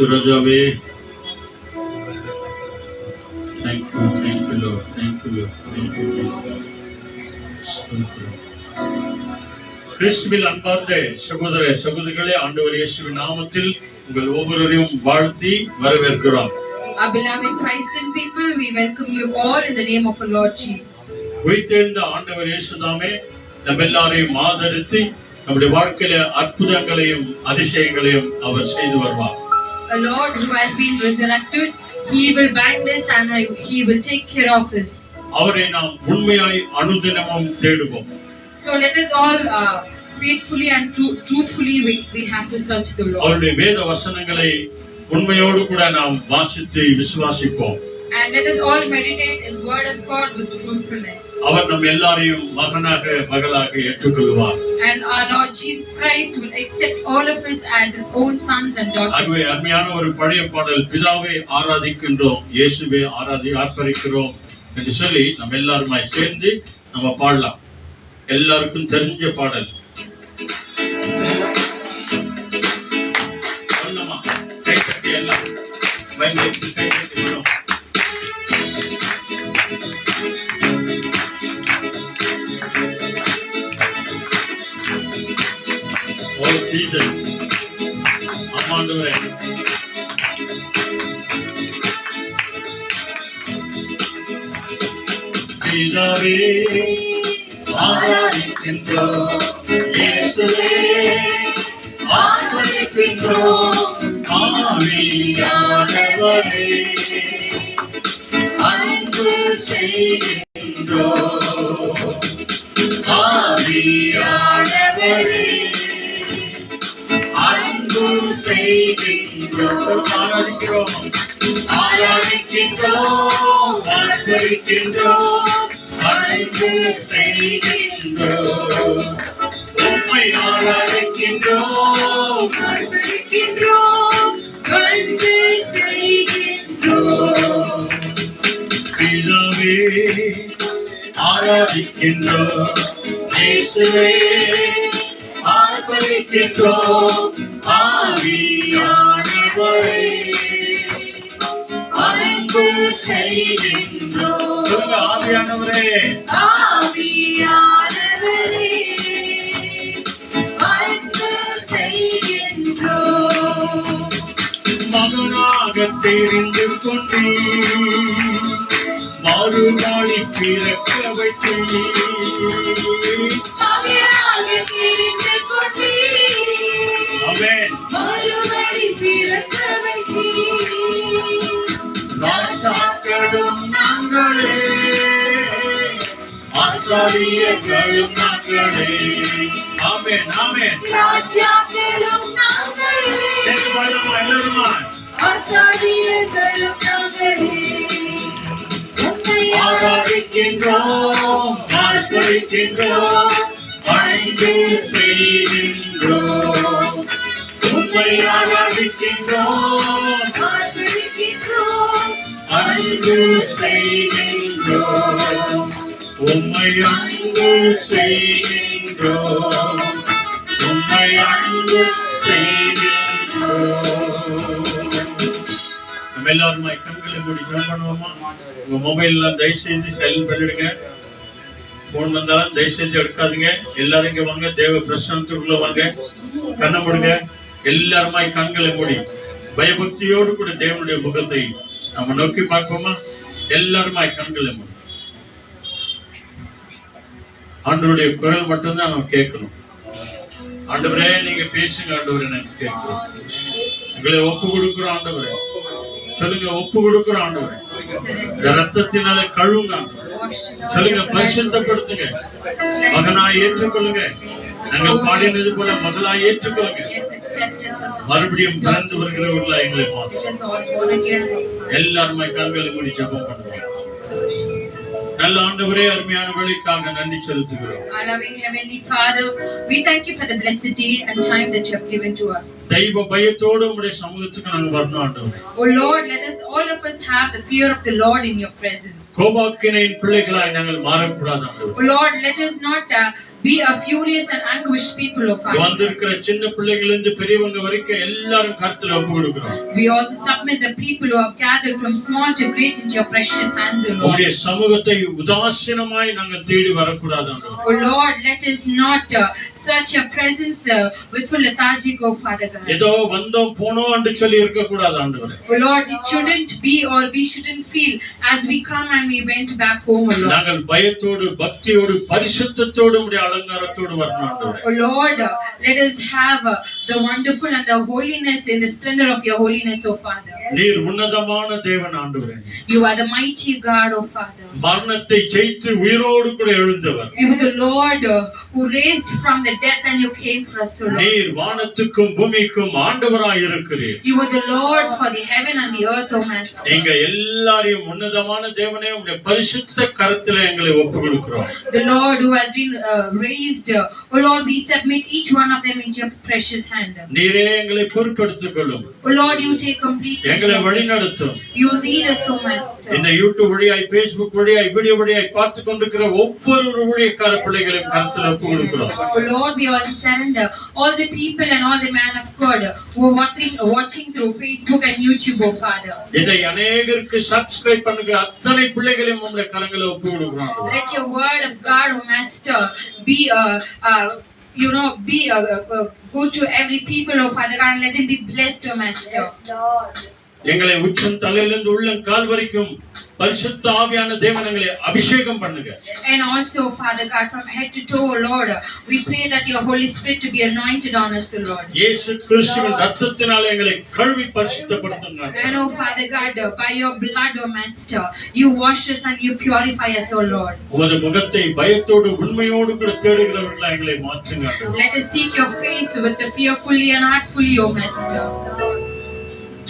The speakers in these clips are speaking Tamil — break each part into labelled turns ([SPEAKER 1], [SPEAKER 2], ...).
[SPEAKER 1] ராஜாவே, thank you Lord, thank you Lord, thank you Jesus. கிறிஸ்துவில் அன்பார்ந்த சகோதர சகோதரிகளே, ஆண்டவர் இயேசுவின் நாமத்தில் உங்கள் ஒவ்வொருவரையும் வாழ்த்தி வரவேற்கிறோம்.
[SPEAKER 2] Our beloved Christian people, we welcome you all in the name of our Lord Jesus.
[SPEAKER 1] உயிர்த்தெழுந்த ஆண்டவர் இயேசு தாமே நம்ம எல்லாரையும் ஆதரித்து நம்முடைய வாழ்க்கையில அற்புதங்களையும் அதிசயங்களையும் அவர் செய்து வருவார்.
[SPEAKER 2] A Lord who has been resurrected, he will bind us and he will take care of us.
[SPEAKER 1] அவரை நாம் உண்மையாய் அனுதினமும் தேடுவோம்.
[SPEAKER 2] So let us all faithfully and truthfully we have to search the Lord.
[SPEAKER 1] அவருடைய வேத வசனங்களை உண்மையோடு கூட நாம் வாசித்து விசுவாசிப்போம்.
[SPEAKER 2] And let us all meditate his word of God with truthfulness.
[SPEAKER 1] அவர் நம் எல்லாரையும் மகனாக மகளாக ஏற்றுக்கொள்வார்.
[SPEAKER 2] And our Lord Jesus Christ will accept all of us as his own sons and daughters.
[SPEAKER 1] அதுவே அருமையான ஒரு பழைய பாடல், பிதாவை ஆராதிக்கின்றோம் இயேசுவே ஆர்ப்பரிக்கிறோம் என்று சொல்லி நம்ம எல்லாருமாய் சேர்ந்து நம்ம பாடலாம். எல்லாருக்கும் தெரிஞ்ச பாடல். சொல்லமா கை தட்டி எல்லாம் வைத்து கை தட்டி வரும். Oh Jesus, ஆமாண்டவரே, பிதாவே ஆராதிக்கின்றோம் இயேசுவே ஆராதிக்கின்றோம் ஆவியானவரே அன்பு செய்கின்றோம் ஆவியானவரே அன்பு செய்கின்றோம் ஆராதிக்கிறோம் ஆராதிக்கின்றோம் ஆர்ப்பரிக்கின்றோம் அன்பு செய்கின்றோம் உம்மை ஆராதிக்கின்றோம் ஆர்ப்பரிக்கின்றோம் அன்பு செய்கின்றோம் பிதாவே ஆராதிக்கின்றோம் இயேசுவே ஆர்ப்பரிக்கின்றோம் ஆவியானவரே அன்பு செய்கின்றோம். ஆவியானவரே
[SPEAKER 2] ஆவியானவரே அன்பு செய்கின்றோம்.
[SPEAKER 1] மகனாக தெரிந்து கொண்டு மறுநாளி பிறக்க வைத்து
[SPEAKER 2] மறுபடி பிறக்க வைத்து
[SPEAKER 1] ராஜாக்களும் நாங்களே ஆசாரியர்களும் நாங்களே. ஆமென் ஆமென்.
[SPEAKER 2] ராஜாக்களும் நாங்களே
[SPEAKER 1] எல்லாருமா
[SPEAKER 2] ஆசாரியர்களும் நாங்களே உம்மை
[SPEAKER 1] ஆராதிக்கின்றோம் ஆர்ப்பரிக்கின்றோம் அன்பு செய்கின்றோம் உம்மை ஆராதிக்கின்றோம்
[SPEAKER 2] ஆர்ப்பரிக்கின்றோம்
[SPEAKER 1] அன்பு செய்கின்றோம் உம்மை அன்பு செய்கின்றோம் உம்மை அன்பு செய்கின்றோம். நம்ம எல்லாருமா கண்களை மூடி ஜெபம் பண்ணுவோமா? உங்க மொபைல் எல்லாம் தயவு செய்து சைலண்ட் பண்ணிடுங்க. போன் வந்தாலும் தயவு செஞ்சு எடுக்காதுங்க. எல்லாரும் இங்க வாங்க, தேவ பிரசன்னத்துக்குள்ள வாங்க. கண்ணை மூடுங்க. எல்லாருமாய் கண்களை மூடி பயபக்தியோடு கூட தேவனுடைய முகத்தை நம்ம நோக்கி பார்ப்போமா? எல்லாருமாய் கண்களை மூடி ஆண்டவருடைய குரல் மட்டும்தான் நம்ம கேட்கணும். ஆண்டவரே நீங்க பேசுங்க ஆண்டவரே, எனக்கு கேட்கிறோம். எங்களை ஒப்பு கொடுக்கிறோம் ஆண்டவரே. சொல்லுங்க, ஒப்பு கொடுக்கிறோம் ஆண்டவரே. இந்த ரத்தத்தினால கழுவுங்க சொல்லுங்க, பரிசுத்தப்படுத்துங்க. மகனாய் ஏற்றுக்கொள்ளுங்க. நாங்கள் பாடினது போல மகளாய் ஏற்றுக்கொள்ளுங்க. மறுபடியும் பிறந்து வருகிறவர்களா எங்களை மாற்று. எல்லாருமே கண்களை மூடி ஜெபம் பண்ணுங்க. நல்ல ஆண்டவரே, அருமையான வேளைக்காக நன்றி செலுத்துகிறோம்.
[SPEAKER 2] Our loving heavenly Father, we thank you for the blessed day and time that you have given to us.
[SPEAKER 1] தெய்வ பயத்தோடு உம்முடைய சமூகத்துக்கு நாங்கள் வரணும் ஆண்டவரே.
[SPEAKER 2] Oh Lord, let us all of us have the fear of the Lord in your presence.
[SPEAKER 1] கோபாக்கினையின் பிள்ளைகளாய் நாங்கள் மாறக்கூடாது ஆண்டவரே.
[SPEAKER 2] Oh Lord, let us not be a furious and anguished people, O Father.
[SPEAKER 1] வந்திருக்கிற சின்ன பிள்ளைகள் இருந்து பெரியவங்க வரைக்கும் எல்லாரும் கருத்துல ஒப்பு கொடுக்கிறோம்.
[SPEAKER 2] We also submit the people who have gathered from small to great into your precious hands, O Lord.
[SPEAKER 1] உம்முடைய சமூகத்தை உதாசீனமாய் நாங்கள் தேடி வரக்கூடாது ஆண்டவரே.
[SPEAKER 2] O Lord, let us not search your presence with full lethargic, O Father God.
[SPEAKER 1] ஏதோ வந்தோம் போனோம் என்று சொல்லி இருக்க கூடாது ஆண்டவரே.
[SPEAKER 2] O Lord, it shouldn't be or we shouldn't feel as we come and we went back home, O Lord.
[SPEAKER 1] நாங்கள் பயத்தோடு பக்தியோடு பரிசுத்தத்தோடு உம்முடைய அலங்காரத்தோடு வரணும் ஆண்டவரே.
[SPEAKER 2] O Lord, let us have the wonderful and the holiness in the splendor of your holiness, O Father.
[SPEAKER 1] நீர் உன்னதமான தேவன் ஆண்டவரே.
[SPEAKER 2] You are the mighty God, O Father.
[SPEAKER 1] மரணத்தை ஜெயித்து உயிரோடு கூட எழுந்தவர்.
[SPEAKER 2] You are the Lord who raised from the death and you came for us, O Lord.
[SPEAKER 1] நீர் வானத்துக்கும் பூமிக்கும் ஆண்டவராய் இருக்கிறீர்.
[SPEAKER 2] You are the Lord for the heaven and the earth, O Master.
[SPEAKER 1] நீங்க எல்லாரையும் உன்னதமான தேவனே உம்முடைய பரிசுத்த கரத்திலே எங்களை ஒப்புக்கொடுக்கிறோம்.
[SPEAKER 2] The Lord who has been raised, O Lord, we submit each one of them into your precious hand.
[SPEAKER 1] நீரே எங்களை பொறுப்படுத்திக் கொள்ளும்.
[SPEAKER 2] O Lord, you take complete
[SPEAKER 1] எங்களை
[SPEAKER 2] control.
[SPEAKER 1] வழிநடத்தும்.
[SPEAKER 2] You lead us, O Master.
[SPEAKER 1] இந்த யூடியூப் வழியாய் Facebook வழியாய் வீடியோ வழியாய் பார்த்து கொண்டிருக்கிற ஒவ்வொரு ஊழியக்கார பிள்ளைகளையும் கருத்தில் ஒப்புக்கொடுக்கிறோம்.
[SPEAKER 2] O Lord, we also surrender all the people and all the man of God who are watching through Facebook and YouTube, O Father.
[SPEAKER 1] இதை அநேகருக்கு சப்ஸ்கிரைப் பண்ணுகிற அத்தனை பிள்ளைகளையும் உம்முடைய கரங்களை ஒப்புக்கொடுக்கிறோம்.
[SPEAKER 2] Let your word of God, O Master, be good to every people, O Father God, and let them be blessed, O Master.
[SPEAKER 3] Yes, Lord. Yes.
[SPEAKER 1] எங்களை உச்சம் தலையிலிருந்து உள்ளம் கால் வரைக்கும் பரிசுத்த ஆவியான தேவனங்களை அபிஷேகம் பண்ணுங்க.
[SPEAKER 2] And also, Father God, from head to toe, O Lord, we pray that your Holy Spirit to be anointed on us, O Lord.
[SPEAKER 1] இயேசு கிறிஸ்துவின் இரத்தத்தினாலே எங்களை கழுவி பரிசுத்தப்படுத்துங்க.
[SPEAKER 2] And oh Father God, by your blood, O Master, you wash us and you purify us, O Lord.
[SPEAKER 1] உமது முகத்தை பயத்தோடு உண்மையோடு கூட தேடுகிறவர்களாய் எங்களை மாற்றுங்க.
[SPEAKER 2] Let us seek your face with the fearfully and heartfully, O Master.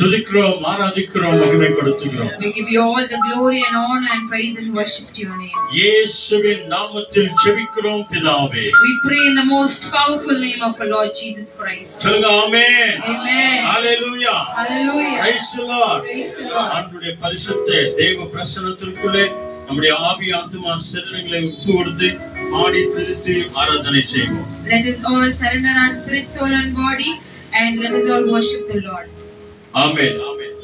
[SPEAKER 1] துதிக்கிறோம், ஆராதிக்கிறோம், மகிமைப்படுத்துகிறோம்.
[SPEAKER 2] We give you all the glory and honor and praise and worship to your name.
[SPEAKER 1] இயேசுவின் நாமத்தில் ஜெபிக்கிறோம் பிதாவே.
[SPEAKER 2] We pray in the most powerful name of our Lord Jesus Christ.
[SPEAKER 1] சொல்லுங்க ஆமென்.
[SPEAKER 2] Amen.
[SPEAKER 1] Hallelujah.
[SPEAKER 2] Hallelujah.
[SPEAKER 1] Praise the Lord.
[SPEAKER 2] Praise the Lord.
[SPEAKER 1] ஆண்டவருடைய பரிசுத்த தேவ பிரசன்னத்திற்குள்ளே நம்முடைய ஆவி ஆத்துமா சரீரங்களை ஒப்பு கொடுத்து ஆடி துதித்து ஆராதனை செய்வோம்.
[SPEAKER 2] Let us all surrender our spirit, soul and body and let us all worship the Lord.
[SPEAKER 1] Amen. Amen.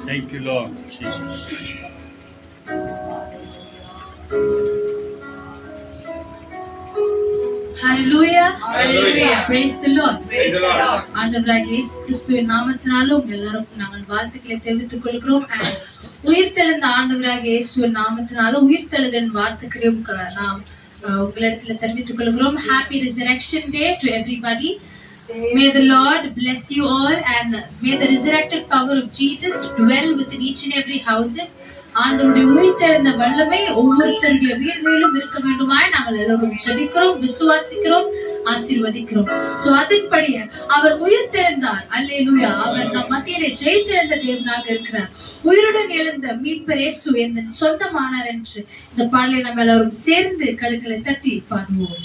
[SPEAKER 1] Thank you, Lord Jesus.
[SPEAKER 4] Hallelujah.
[SPEAKER 2] Hallelujah.
[SPEAKER 4] Praise the Lord.
[SPEAKER 2] Praise the Lord.
[SPEAKER 4] ஆண்டவராகிய இயேசு கிறிஸ்துவின் நாமத்தினால உங்க எல்லாருக்கும் நாங்கள் வாழ்த்துக்களை தெரிவித்துக் கொள்கிறோம். உயிர்த்தெழுந்த ஆண்டவராகிய இயேசுவின் நாமத்தினால உயிர்த்தெழுதலின் வாழ்த்துக்களையும் நாம் உங்களிடத்துல தெரிவித்துக் கொள்கிறோம். Happy Resurrection Day to everybody. May the Lord bless you all and may the resurrected power of Jesus dwell within each and every houses. ஆண்டவருடைய உயிர்த்தெழுந்த வல்லமை ஒவ்வொருத்தருடைய வீடுகளிலும் இருக்க வேண்டுமாய் நாங்கள் எல்லாரும் ஜெபிக்கிறோம், விசுவாசிக்கிறோம், ஆசீர்வதிக்கிறோம். சோ அதன்படி அவர் உயிர்த்தெழுந்தார். அல்லேலூயா. அவர் நம் மத்தியிலே ஜெயித்தெழுந்த தேவனாக இருக்கிறார். உயிருடன் எழுந்த மீட்பர் இயேசு என் சொந்தமானார் என்று இந்த பாடலை நம்ம எல்லாரும் சேர்ந்து கழுகளை தட்டி பாடுவோம்.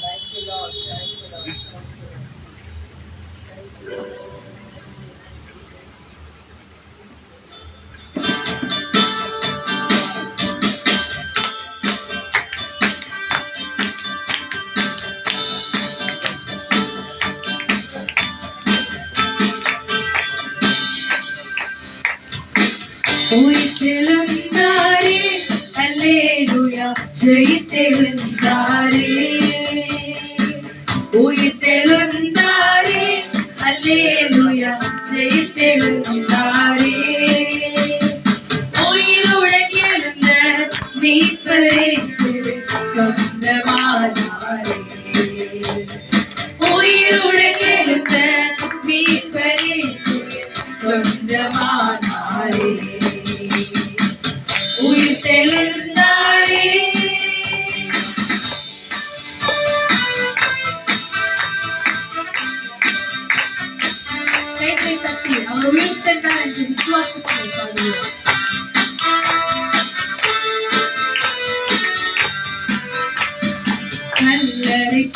[SPEAKER 4] உயிர்த்தெழுந்தாரே, அல்லேலூயா, ஜெயித்தெழுந்தாரே. உயிர்த்தெழுந்தாரே, அல்லேலூயா, ஜெயித்தெழுந்தாரே. உயிருடன் எழுந்த மீட்பர் இயேசுவின் சொந்தமானாரே. உயிருடன் எழுந்த மீட்பர் இயேசுவின் சொந்தமானாரே. உயிர்த்தெழுந்தாரே. கைகளை தட்டி அவர் உயிர்த்தெழுந்தார் என்று விசுவாசத்தை பாடுவோம்.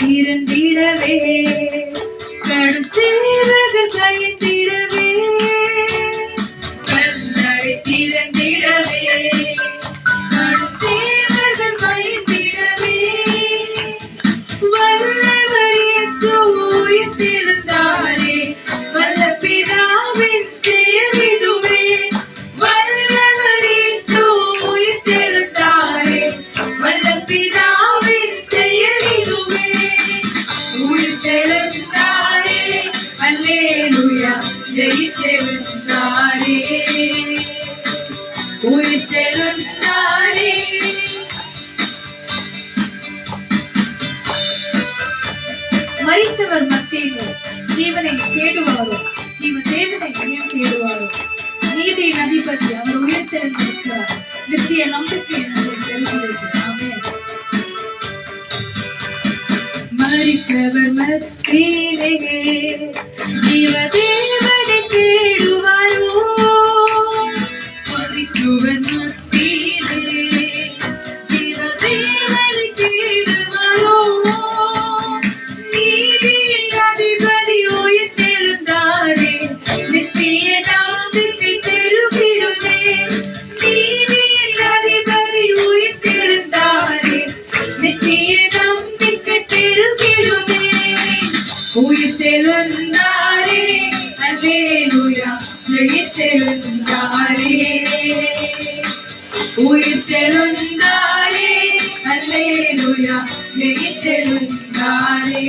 [SPEAKER 4] திறந்திடவே கடும் சேவகர் பயந்திடவே கல்லறை திறந்திடவே கடும் சேவகர் பயந்திடவே வல்லவர் இயேசு உயிர்த்தெழுந்தாரே வல்ல பிதாவின் செயல் இதுவே வல்லவர் இயேசு உயிர்த்தெழுந்தாரே வல்ல பிதாவின் செயல் இதுவே உயிர்த்தெழுந்தாரே அல்லேலூயா ஜெயித்தெழுந்தாரே உயிர்த்தெழுந்தாரே மரித்தவர் மத்தியிலே ஜீவனை தேடுவாரோ தேவனை ஏன் தேடுவாரோ நீதியின் அதிபதி அவர் உயிர்த்தெழுந்திருக்கிறார் நித்திய நம்பிக்கை நமக்கு தெரிகிறது ஆமென் மரித்தவர் மத்தியிலே ஜீவ தேவனை தேடுவாரோ மரித்தவர் மத்தியிலே ஜீவ தேவனை தேடுவாரோ நீதியின் அதிபதி உயிர்த்தெழுந்தாரே நித்திய நம்பிக்கை பெருகிடுமே நீதியின் அதிபதி உயிர்த்தெழுந்தாரே நித்திய நம்பிக்கை பெருகிடுமே உயிர்த்தெழுந்தாரே அல்லேலூயா ஜெயித்தெழுந்தாரே உயிர்த்தெழுந்தாரே அல்லேலூயா ஜெயித்தெழுந்தாரே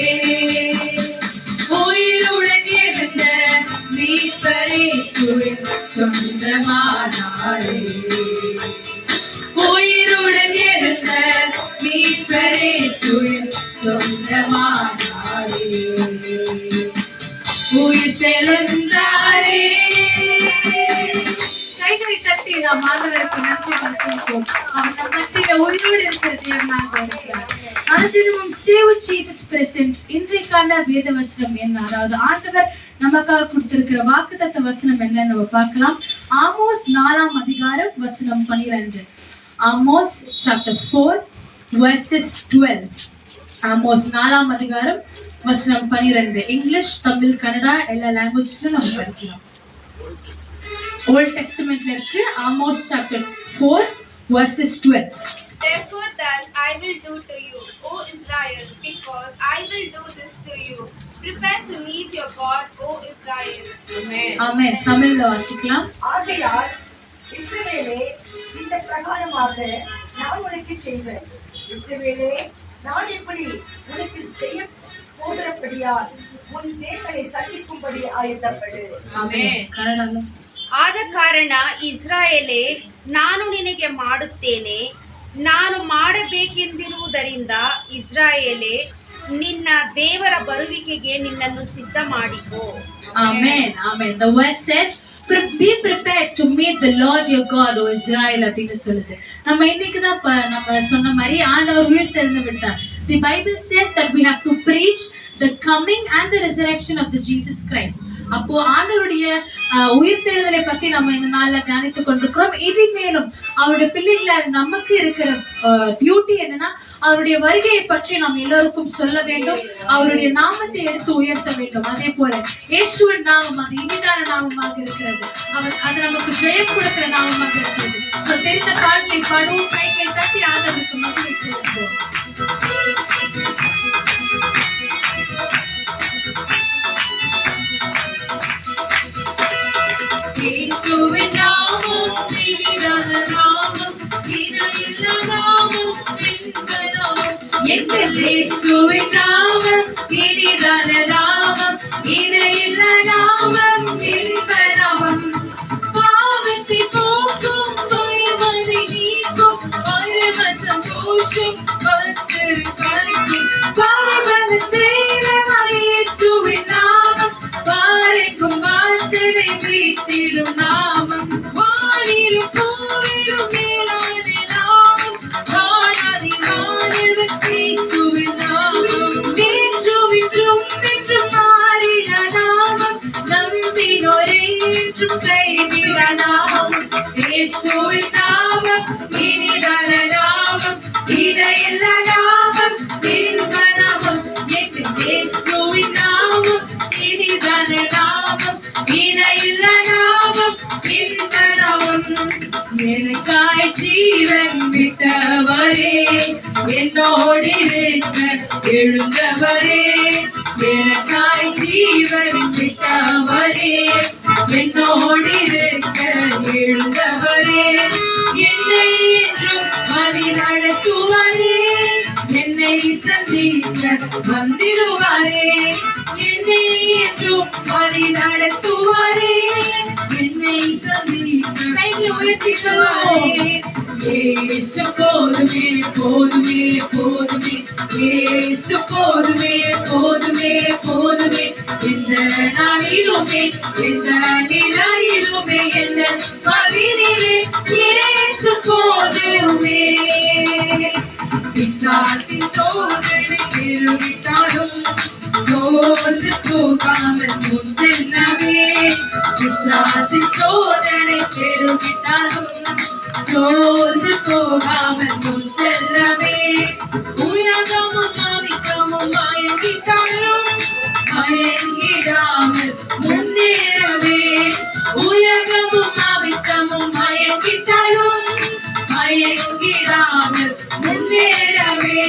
[SPEAKER 4] உயிருடன் எழுந்த மீட்பரே சுவின் சொந்தமானாரே உயிருடன் எழுந்த மீட்பரே சுவின் சொந்தமானாரே உயிர்த்தெழுந்தாரே கைகளை தட்டி நாம் ஆண்டவருக்கு நன்றி செலுத்துவோம் அவர் நம் மத்தியில உயிரோடு இருக்கிற தேவனாக இருக்கிறார் அனுதினமும் stay with Jesus present இன்றைக்கான வேத வசனம் என்ன அதாவது ஆண்டவர் நமக்காக கொடுத்திருக்கிற வாக்குத்தத்த வசனம் என்ன நம்ம பார்க்கலாம் ஆமோஸ் 4ஆம் அதிகாரம் வசனம் 12 ஆமோஸ் chapter 4 verses 12 ஆமோஸ் 4ஆம் அதிகாரம் வசனம் 12 இங்கிலீஷ் தமிழ் கன்னடா எல்லா லாங்குவேஜ்லயும் நம்ம படிக்கலாம் ஓல்ட் டெஸ்டமென்ட்ல இருக்கு Amos chapter 4 verses 12
[SPEAKER 3] Therefore thus I will do to you, O Israel, because I will do this to you. Prepare to meet your God, O Israel. Amen.
[SPEAKER 4] ஆமென் தமிழ்ல வாசிக்கலாம்
[SPEAKER 5] ஆகையால் இஸ்ரவேலே இந்த பிரகாரமாக நான் உனக்கு செய்வேன் இஸ்ரவேலே நான் இப்படி உனக்கு செய்ய போகிறபடியால் உன் தேவனை சந்திக்கும்படி ஆயத்தப்படு
[SPEAKER 4] ஆமென் கன்னಡல
[SPEAKER 6] ಆದ ಕಾರಣ ಇಸ್ರಾಯೇಲೇ ನಾನು ನಿನಗೆ ಮಾಡುತ್ತೇನೆ ನಾನು ಮಾಡಬೇಕೆಂದಿರುವುದರಿಂದ ಇಸ್ರಾಯೇಲೇ ನಿನ್ನ ದೇವರ ಬರುವಿಕೆಗೆ ನಿನ್ನನ್ನು ಸಿದ್ಧ ಮಾಡಿಕೋ
[SPEAKER 4] Amen. Amen. The verse says, be prepared to meet the Lord your God, O Israel அப்படின்னு சொல்லுது. நம்ம இன்னைக்கு தான் நம்ம சொன்ன மாதிரி ஆண்டவர் உயிர் தெழுந்து விட்டார். The Bible says that we have to preach the coming and the resurrection of the Jesus Christ. அப்போ ஆண்டவருடைய உயிர்த்தெழுதலை பத்தி நம்ம இந்த நாள்ல தியானித்துக் கொண்டிருக்கிறோம். இது மேலும் அவருடைய பிள்ளைகளை நமக்கு இருக்கிற டியூட்டி என்னன்னா அவருடைய வருகையை பற்றி நாம் எல்லோருக்கும் சொல்ல வேண்டும், அவருடைய நாமத்தை எடுத்து உயர்த்த வேண்டும். அதே போல இயேசுவின் நாமம் அது இனிதான நாமமாக இருக்கிறது, அது நமக்கு ஜெயம் கொடுக்கிற நாமமாக இருக்கிறது. தெரிந்த பாடலை பாடுவோம், கைகளை தட்டி ஆண்டவருக்கு மகிமை செலுத்துவோம். இயேசுவின் நாமம் இனிதான நாமம், இணையில்லா நாமம், இன்ப நாமம். எங்கள் இயேசுவின் நாமம் இனிதான நாமம், இணையில்லா நாமம், இன்ப நாமம். பாவத்தை போக்கும், பயமதை நீக்கும், பரம சந்தோஷம் பக்தர் கலைக்கும். பாவன தெய்வமாய் இயேசுவின் நாமம், பாறைக்கும் வாசனை வீட்டிடும் நாமம். வானிலும் பூவிலும் மேலான நாமம், வானாதி வானில் வீட்டுவின் நாமம். இன்றும் இன்றும் என்று மேலான நாமம் இணையில்ல நாமம் இந்த நாமம். எனக்காய் ஜீவன் விட்டவரே என்னோடு இருக்க எழுந்தவரே. எனக்காய் ஜீவன் விட்டவரே என்னோடு இருக்க எழுந்தவரே. என்னை என்றும் வழி நடத்துவாரே என்னை சந்திக்க வந்திடுவாரே. என்னை என்றும் வழி நடத்துவாரே என்னை சந்திக்க உயர்த்திடுவாரே. இயேசு போதுமே போதுமே போதுமே இயேசு போதுமே போதுமே போதுமே. இந்த நாளிலுமே இந்த நிலையிலுமே எந்த வாழ்வினிலே இயேசு போதுமே. பிசாசின் சோதனை பெருகிட்டாலும் சோர்ந்து போகாமல் முன் செல்லவே. பிசாசின் சோதனை பெருகிட்டாலும் சோர்ந்து போகாமல் முன் செல்லவே. உலகமும் மாமிக்கமும் மயங்கிட்டாலும் மயங்கிடாமல் முன்னேறவே. உலகமும் மாமிக்கமும் மயங்கிட்டாலும் மயங்கிடாமல் முன்னேறவே.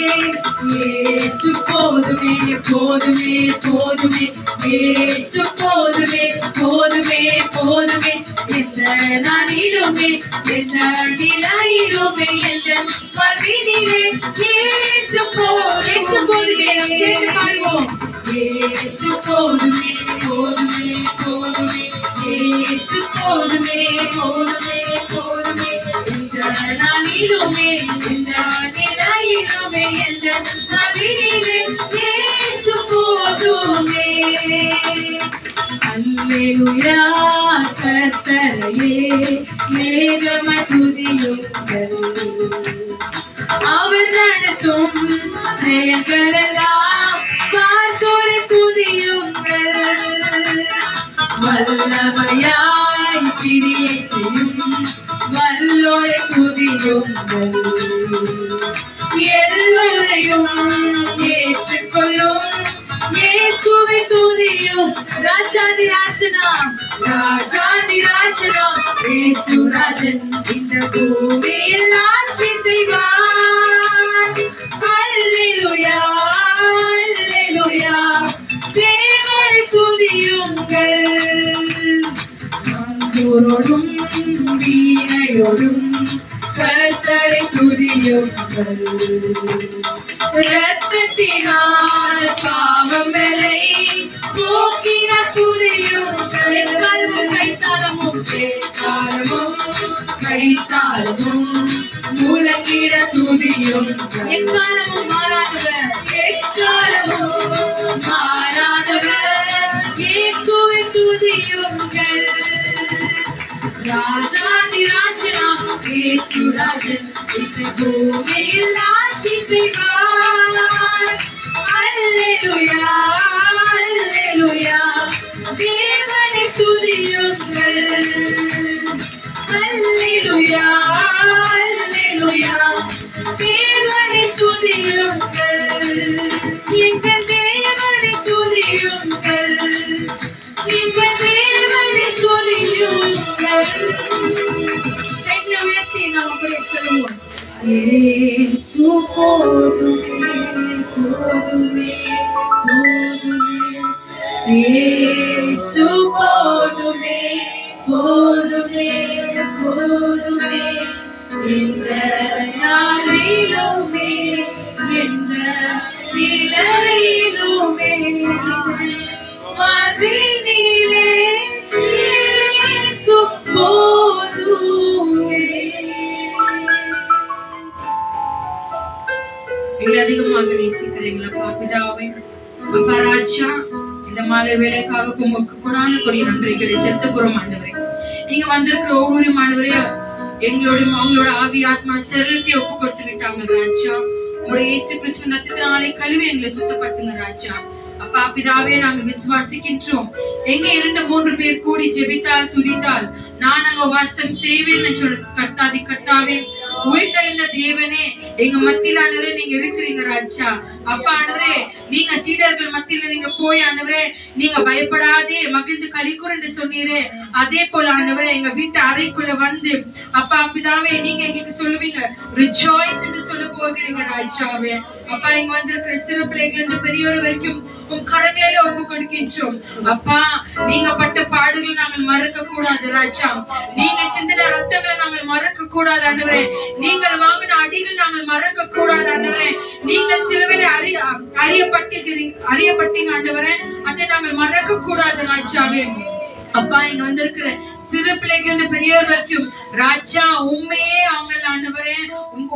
[SPEAKER 4] இயேசு போதுமே போதுமே போதுமே இயேசு போதுமே போதுமே போதுமே. எந்த நாளிலுமே எந்த நிலையிலுமே எந்த வாழ்வினிலே இயேசு போதுமே. இயேசு போதுமே போதுமே போதுமே இயேசு போதுமே போதுமே போதுமே. எந்த நாளிலுமே எந்த நிலையிலுமே எந்த வாழ்வினிலே இயேசு போதுமே. அல்லேலூயா கர்த்தரையே மேகமாய் துதியுங்கள். அவர் நடத்தும் செயல்களெல்லாம் பார்த்தோரை துதியுங்கள். வல்லமையாய் கிரியை செய்யும் வல்லோரை துதியுங்கள். எல்லோரையும் ஏற்றுக்கொள்ளும் இயேசுவை துதியும். ராஜாதி ராஜனாம் ராஜாதி ராஜனாம் இயேசு ராஜன் இந்த பூமியில் ஆட்சி செய்வார். அல்லேலூயா அல்லேலூயா தேவனை துதியுங்கள். மந்தூரோடும் வீணையோடும் கர்த்தரை துதியுங்கள். இரத்தத்தினால் பாவம் விலை போக்கின துதியுங்கள். கைத்தாளமும் கைத்தாளமும் முழங்கிட துதியுங்கள். எக்காலமும் மாறாதவர் எக்காலமும் மாறாதவர் இயேசுவை துதியுங்கள். ராஜாதி ராஜனாம் இயேசு ராஜன் இந்த பூமியில் ஆட்சி செய்வார். அல்லேலூயா அல்லேலூயா தேவனை துதியுங்கள். அல்லேலூயா அல்லேலூயா தேவனை துதியுங்கள். எங்கள் தேவனை துதியுங்கள். எங்கள் தேவனை துதியுங்கள். கைகளை உயர்த்தி நாம் ஒருவரை சொல்லுவோம். இயேசு போதுமே போதுமே போதுமே இயேசு போதுமே போதுமே போதுமே. இந்த நாளிலுமே எந்த நிலையிலுமே வாழ்வினிலே இயேசு போதுமே. எங்களை அதிகமாக நேசிக்கிறீங்களா பிதாவே? அப்பா ராஜா, இந்த மாலை வேலைக்காக உமக்கு கொடான கொடிய நன்றிகளை செலுத்துகிறோம் ஆண்டவரே. நீங்க வந்திருக்கிற ஒவ்வொரு மாணவரையும் அவங்களோட ஆவி ஆத்மா சரீரத்தை ஒப்பு கொடுத்து விட்டாங்க ராஜா. உங்களுடைய இயேசு கிறிஸ்துவின் ரத்தத்தினாலே கழுவி எங்களை சுத்தப்படுத்துங்க ராஜா. அப்பா பிதாவே, நாங்கள் விசுவாசிக்கின்றோம். எங்க 2-3 பேர் கூடி ஜெபித்தால் துதித்தால் நான் அங்க வாசம் செய்வேன்னு சொல்ல கர்த்தாவே, உயிர்த்தெழுந்த தேவனே, எங்க மத்தியில ஆண்டவரே நீங்க இருக்கிறீங்க ராஜா. அப்பா ஆண்டவரே,
[SPEAKER 2] நீங்க சீடர்கள் மத்தியில நீங்க போய் ஆண்டவரே நீங்க பயப்படாதே மகிழ்ந்து களிக்கூர் என்று சொன்னீரே, அதே போல ஆண்டவரே எங்க வீட்டு அறைக்குள்ள வந்து அப்பா பிதாவே நீங்க எங்களுக்கு சொல்லுவீங்க ரிஜாய்ஸ் என்று சொல்ல போகிறீங்க ராஜாவே. அப்பா இங்க வந்திருக்கிற சிறு பிள்ளைகள் இருந்து பெரியோர் வரைக்கும் உன் கடமையில ஒப்பு கொடுக்கின்றோம். அப்பா நீங்க பட்ட பாடுகள் நாங்கள் மறக்க கூடாது ராஜா, நீங்க சிந்தின ரத்தங்களை நாங்கள் மறக்க கூடாது ஆண்டவரே, நீங்கள் வாங்கின அடிகள் நாங்கள் மறக்க கூடாது ஆண்டவரே, நீங்கள் சிலுவையில அறியப்பட்டீங்க ஆண்டவரே, அதை நாங்கள் மறக்க கூடாது ராஜாவே. அப்பா இங்க வந்திருக்கிற சிறு பிள்ளைகள் இருந்து பெரியவர் வரைக்கும் ராஜா உண்மையே அவங்க ஆண்டவரே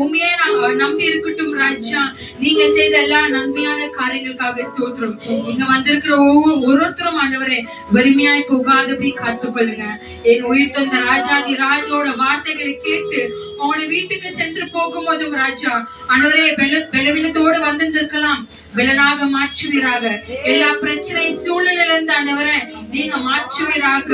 [SPEAKER 2] உண்மையே நம்பி இருக்கட்டும் ராஜா. நீங்க செய்த எல்லா நன்மையான காரியங்களுக்காக ஸ்தோத்திரம். இங்க வந்திருக்கிற ஒவ்வொருத்தரும் ஆண்டவரே வறுமையாய் போகாதபடி காத்துக்கொள்ளுங்க. என் உயிர் தந்த ராஜாதி ராஜோட வார்த்தைகளை கேட்டு அவனுடைய வீட்டுக்கு சென்று போகும்போதும் ராஜா ஆண்டவரே பலவீனத்தோடு வந்திருந்திருக்கலாம், பலனாக மாற்றுவீராக. எல்லா பிரச்சனை சூழ்நிலையில இருந்து ஆண்டவரே நீங்க மாற்றுவீராக.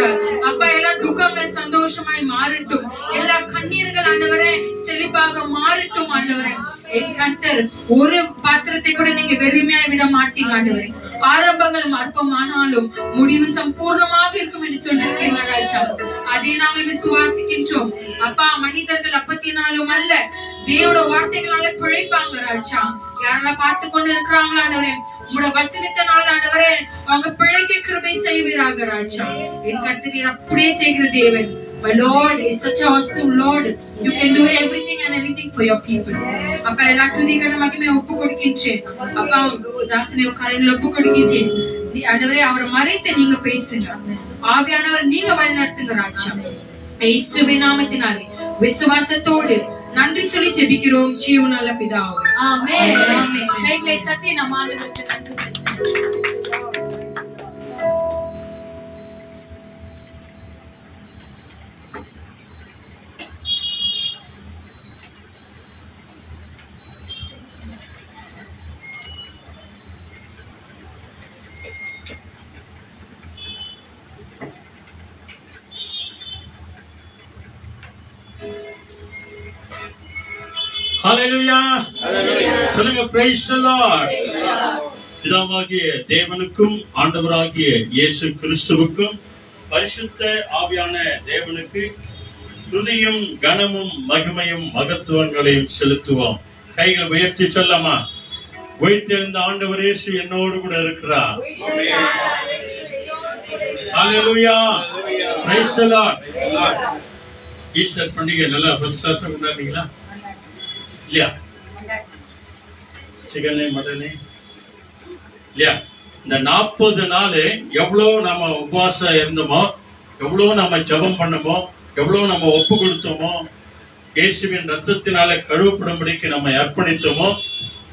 [SPEAKER 2] அப்பா எல்லா துக்கங்கள் சந்தோஷமாய் மாறட்டும், எல்லா கண்ணீர்கள் ஆண்டவரே செழிப்பாக மாறட்டும் ஆண்டவரே. என் கர்த்தர் ஒரு பாத்திரத்தை கூட நீங்க வெறுமையாய் விட மாட்டீங்க ஆண்டவரே. ஆரம்பங்களும் அற்பமானாலும் முடிவு சம்பூர்ணமாக இருக்கும் என்று சொல்லிருக்கீங்க ராஜா, அதை நாங்கள் விசுவாசிக்கின்றோம். அப்பா மனிதர்கள் அப்பத்தினாலும் அல்ல தேவோட வார்த்தைகளால பிழைப்பாங்க ராஜா. யாரெல்லாம் பார்த்து கொண்டு இருக்கிறாங்களா ஆண்டவரே உங்களோட வசனத்தினால ஆண்டவரே அவங்க பிழைக்க கிருபை செய்வீராக ராஜா. என் கர்த்தர் நீர் அப்படியே செய்கிற தேவன். My Lord is such an awesome Lord. You can do everything and anything for your people. அப்பா எல்லா துதிகளை மகிமை ஒப்பு கொடுக்கின்றேன். அப்பா தாசனை கரையில் ஒப்பு கொடுக்கின்றேன். நீ ஆண்டவரே அவரை மறைத்து நீங்க பேசுங்க, ஆவியானவர் நீங்க வழி நடத்துங்க ராஜா. இயேசுவின் நாமத்தினாலே விசுவாசத்தோடு நன்றி சொல்லி ஜெபிக்கிறோம் ஜீவன் நல்ல பிதாவே.
[SPEAKER 4] ஆமென் ஆமென். கைகளை தட்டி நம்ம ஆண்டவருக்கு நன்றி செலுத்துவோம்.
[SPEAKER 1] Hallelujah. சொல்லுங்க praise the Lord. பிதாவாகிய தேவனுக்கும் ஆண்டவராகிய இயேசு கிறிஸ்துவுக்கும் பரிசுத்த ஆவியான தேவனுக்கு துதியும் கனமும் மகிமையும் மகத்துவங்களையும் செலுத்துவோம். கைகள் உயர்த்தி சொல்லாமா? உயிர்த்தெழுந்த ஆண்டவர் இயேசு என்னோடு கூட இருக்கிறார். Hallelujah. Praise the Lord. Easter பண்டிகை நல்லா ஃபர்ஸ்ட் கிளாஸ் கொண்டாடுறீங்களா இல்லையா? சிக்கனே மட்டனே இல்லையா? இந்த 40 நாள் எவ்வளவு நம்ம உபவாசம் இருந்தோமோ, எவ்வளவு நம்ம ஜெபம் பண்ணமோ, எவ்வளவு நம்ம ஒப்பு கொடுத்தோமோ, இயேசுவின் ரத்தத்தினால கழுவப்படும்படிக்கு நம்ம அர்ப்பணித்தோமோ,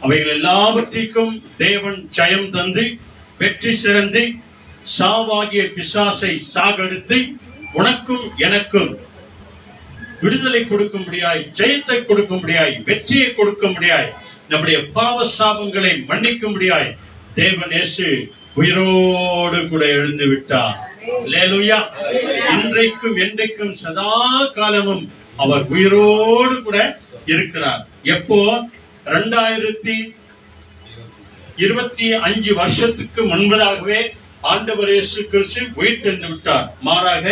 [SPEAKER 1] அவைகள் எல்லாவற்றிற்கும் தேவன் ஜெயம் தந்து வெற்றி சிறந்து சாவாகிய பிசாசை சாகடித்து உனக்கும் எனக்கும் விடுதலை கொடுக்கும்படியாய், ஜெயத்தை கொடுக்கும்படியாய், வெற்றியை கொடுக்கும்படியாய், நம்முடைய பாவ சாபங்களை மன்னிக்கும்படியாய் தேவன் இயேசு உயிரோடு கூட எழுந்து விட்டார். அல்லேலூயா. இன்றைக்கும் என்றைக்கும் சதா காலமும் அவர் உயிரோடு கூட இருக்கிறார். எப்போ? 2025 வருஷத்துக்கு முன்பதாகவே ஆண்டவர் இயேசு கிறிஸ்து உயிர் தெழுந்து விட்டார். மாறாக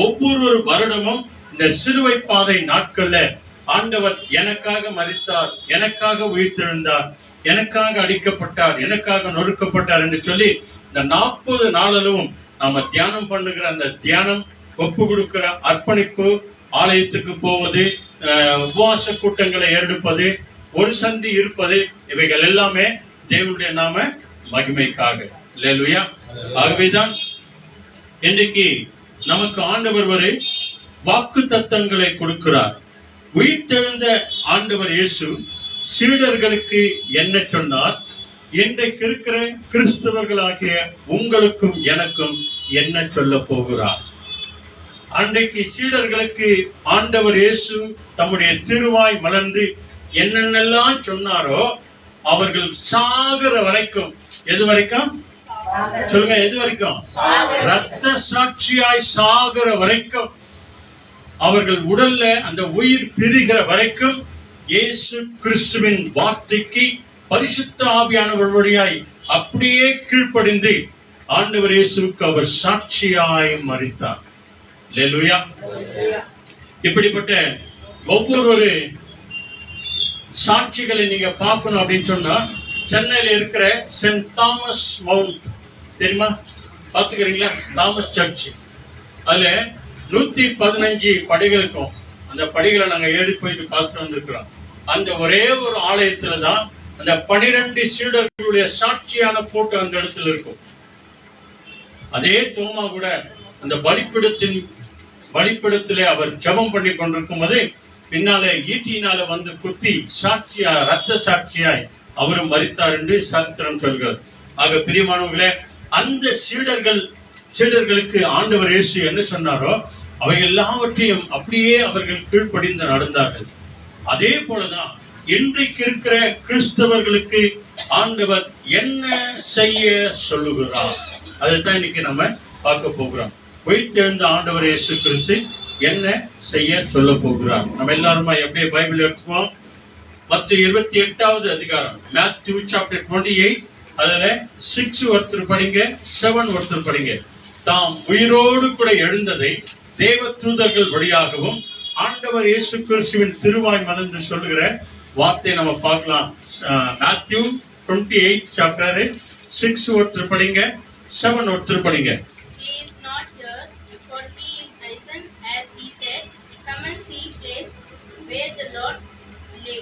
[SPEAKER 1] ஒவ்வொரு வருடமும் இந்த சிலுவை பாதை நாட்கள்ல ஆண்டவர் எனக்காக மரித்தார், எனக்காக உயிர் தெழுந்தார், எனக்காக அடிக்கப்பட்டார், எனக்காக நொறுக்கப்பட்டார் என்று சொல்லி இந்த 40 நாளிலும் நாம தியானம் பண்ணுகிற அந்த தியானம், ஒப்பு கொடுக்கிற அர்ப்பணிப்பு, ஆலயத்துக்கு போவது, உபவாச கூட்டங்களை எடுப்பது, ஒரு சந்தி இருப்பது, இவைகள் எல்லாமே தேவனுடைய நாம மகிமைக்காக. அல்லேலூயா. ஆகவேதான் இன்றைக்கு நமக்கு ஆண்டவர் வரை வாக்கு தத்தங்களை கொடுக்கிறார். உயிர்த்தெழுந்த ஆண்டவர் இயேசு சீடர்களுக்கு என்ன சொன்னார்? இன்றைக்கு இருக்கிற கிறிஸ்தவர்களாகிய உங்களுக்கும் எனக்கும் என்ன சொல்ல போகிறார்? அன்றைக்கு சீடர்களுக்கு ஆண்டவர் இயேசு தம்முடைய திருவாய் மலர்ந்து என்னென்னலாம் சொன்னாரோ அவர்கள் சாகிற வரைக்கும், எது வரைக்கும் சொல்லுங்க, எது வரைக்கும்? ரத்த சாட்சியாய் சாகிற வரைக்கும், அவர்கள் உடல்ல அந்த உயிர் பிரிகிற வரைக்கும் இயேசு கிறிஸ்துவின் வார்த்தைக்கு பரிசுத்த ஆவியானவர் வழியாய் அப்படியே கீழ்ப்படிந்து ஆண்டவர் இயேசுவுக்கு அவர் சாட்சியாய் மரித்தார். அல்லேலூயா. இப்படிப்பட்ட ஒவ்வொரு சாட்சிகளை நீங்க பார்க்கணும் அப்படின்னு சொன்னா, சென்னையில இருக்கிற சென்ட் தாமஸ் மவுண்ட் தெரியுமா? பாத்துக்கிறீங்களா? Thomas church. அதுல 115 படிகள் இருக்கும். அந்த படிகளை நாங்க ஏறி போயிட்டு பார்த்துட்டு வந்திருக்கிறோம். அந்த ஒரே ஒரு ஆலயத்துலதான் அந்த 12 சீடர்களுடைய சாட்சியான போட்டோ அந்த இடத்துல இருக்கும். அதே தோமா கூட அந்த பலிப்பிடத்திலே அவர் ஜெபம் பண்ணி கொண்டிருக்கும் போது பின்னாலே ஈட்டியினால வந்து குத்தி சாட்சியா, ரத்த சாட்சியாய் அவரும் மரித்தார் என்று சரித்திரம் சொல்கிறது. ஆக பிரியமானவர்களே, அந்த சீடர்களுக்கு ஆண்டவர் இயேசு என்ன சொன்னாரோ அவை எல்லாவற்றையும் அப்படியே அவர்கள் கீழ்ப்படிந்து நடந்தார்கள். அதே போலதான் இன்றைக்கு இருக்கிற கிறிஸ்தவர்களுக்கு ஆண்டவர் என்ன செய்ய சொல்லுகிறார், அதைத்தான் இன்னைக்கு நம்ம பார்க்க போகிறோம். உயிர்த்தெழுந்த ஆண்டவர் இயேசு கிறிஸ்து என்ன செய்ய சொல்ல போகிறார்? நம்ம எல்லாருமா எப்படியே பைபிள் எடுத்துப்போம். மத்திய 28வது அதிகாரம், மேத்யூ சாப்டர் 28, அதுல 6 ஒருத்தர் படிங்க, 7 ஒருத்தர் படிங்க. தாம் உயிரோடு கூட எழுந்ததை தேவ தூதர்கள் வழியாகவும் ஆண்டவர் இயேசு கிறிஸ்துவின் திருவாய் மலர்ந்து சொல்லுகிற வார்த்தை நம்ம பார்க்கலாம். மேத்யூ 28 சாப்டர் 6 ஒருத்தர் படிங்க, 7 ஒருத்தர் படிங்க.
[SPEAKER 7] He is not here, for he is risen, as he said. Come and see place where the Lord lay.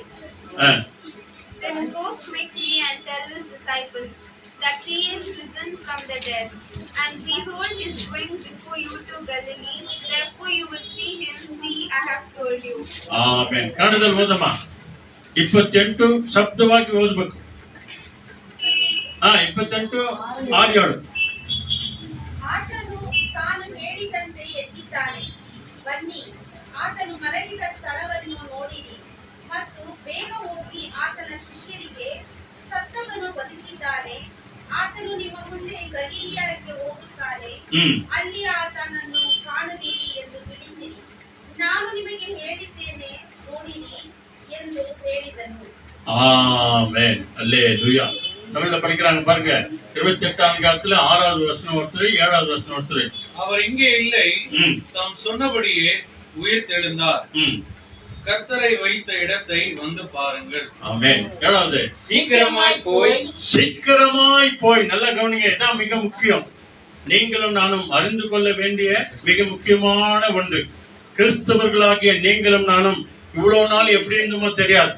[SPEAKER 3] Then go quickly and tell his disciples that he is risen from the dead. And behold, he is going before you to Galilee. Therefore you will see him. See, I have told you.
[SPEAKER 1] Amen. ಕನ್ನಡದಲ್ಲಿ ಓದಮ್ಮ. 28 ಶಬ್ದವಾಗಿ ಓದಬೇಕು. 28 6
[SPEAKER 6] ಆತನು ತಾನು ಹೇಳಿದಂತೆ ಎದ್ದಿದ್ದಾನೆ. ಬನ್ನಿ, ಆತನು ಮಲಗಿದ ಸ್ಥಳವನ್ನು ನೋಡಿರಿ ಮತ್ತು ಬೇಗ ಹೋಗಿ ಆತನ ಶಿಷ್ಯರಿಗೆ ಸತ್ತವನು ಬದುಕಿದ್ದಾನೆ, ಆತನು ನಿಮ್ಮ ಮುಂದೆ ಗಲೀಲಿಯಕ್ಕೆ ಹೋಗುತ್ತಾನೆ, ಅಲ್ಲಿ ಆತನನ್ನು ಕಾಣುವಿರಿ ಎಂದು ತಿಳಿಸಿರಿ. ನಾನು ನಿಮಗೆ ಹೇಳಿದ್ದೇನೆ, ನೋಡಿರಿ ಎಂದು ಹೇಳಿದನು.
[SPEAKER 1] ஆமென். அல்லேலூயா. தமிழ்ல படிக்கிறாங்க பாருங்க. 28ஆம் அதிகாரத்துல 6வது வசனம் ஒருத்தர், 7வது வசனம் ஒருத்தர்.
[SPEAKER 8] அவர் இங்கே இல்லை, தாம் சொன்னபடியே உயிர் தெழுந்தார். கர்த்தரை வைத்த இடத்தை வந்து பாருங்கள்.
[SPEAKER 1] ஆமென். 7வது, சீக்கிரமாய் போய். நல்லா கவனிங்க, இதான் மிக முக்கியம். நீங்களும் நானும் அறிந்து கொள்ள வேண்டிய மிக முக்கியமான ஒன்று. கிறிஸ்தவர்களாகிய நீங்களும் நானும் இவ்வளவு நாள் எப்படி இருந்தோமோ தெரியாது.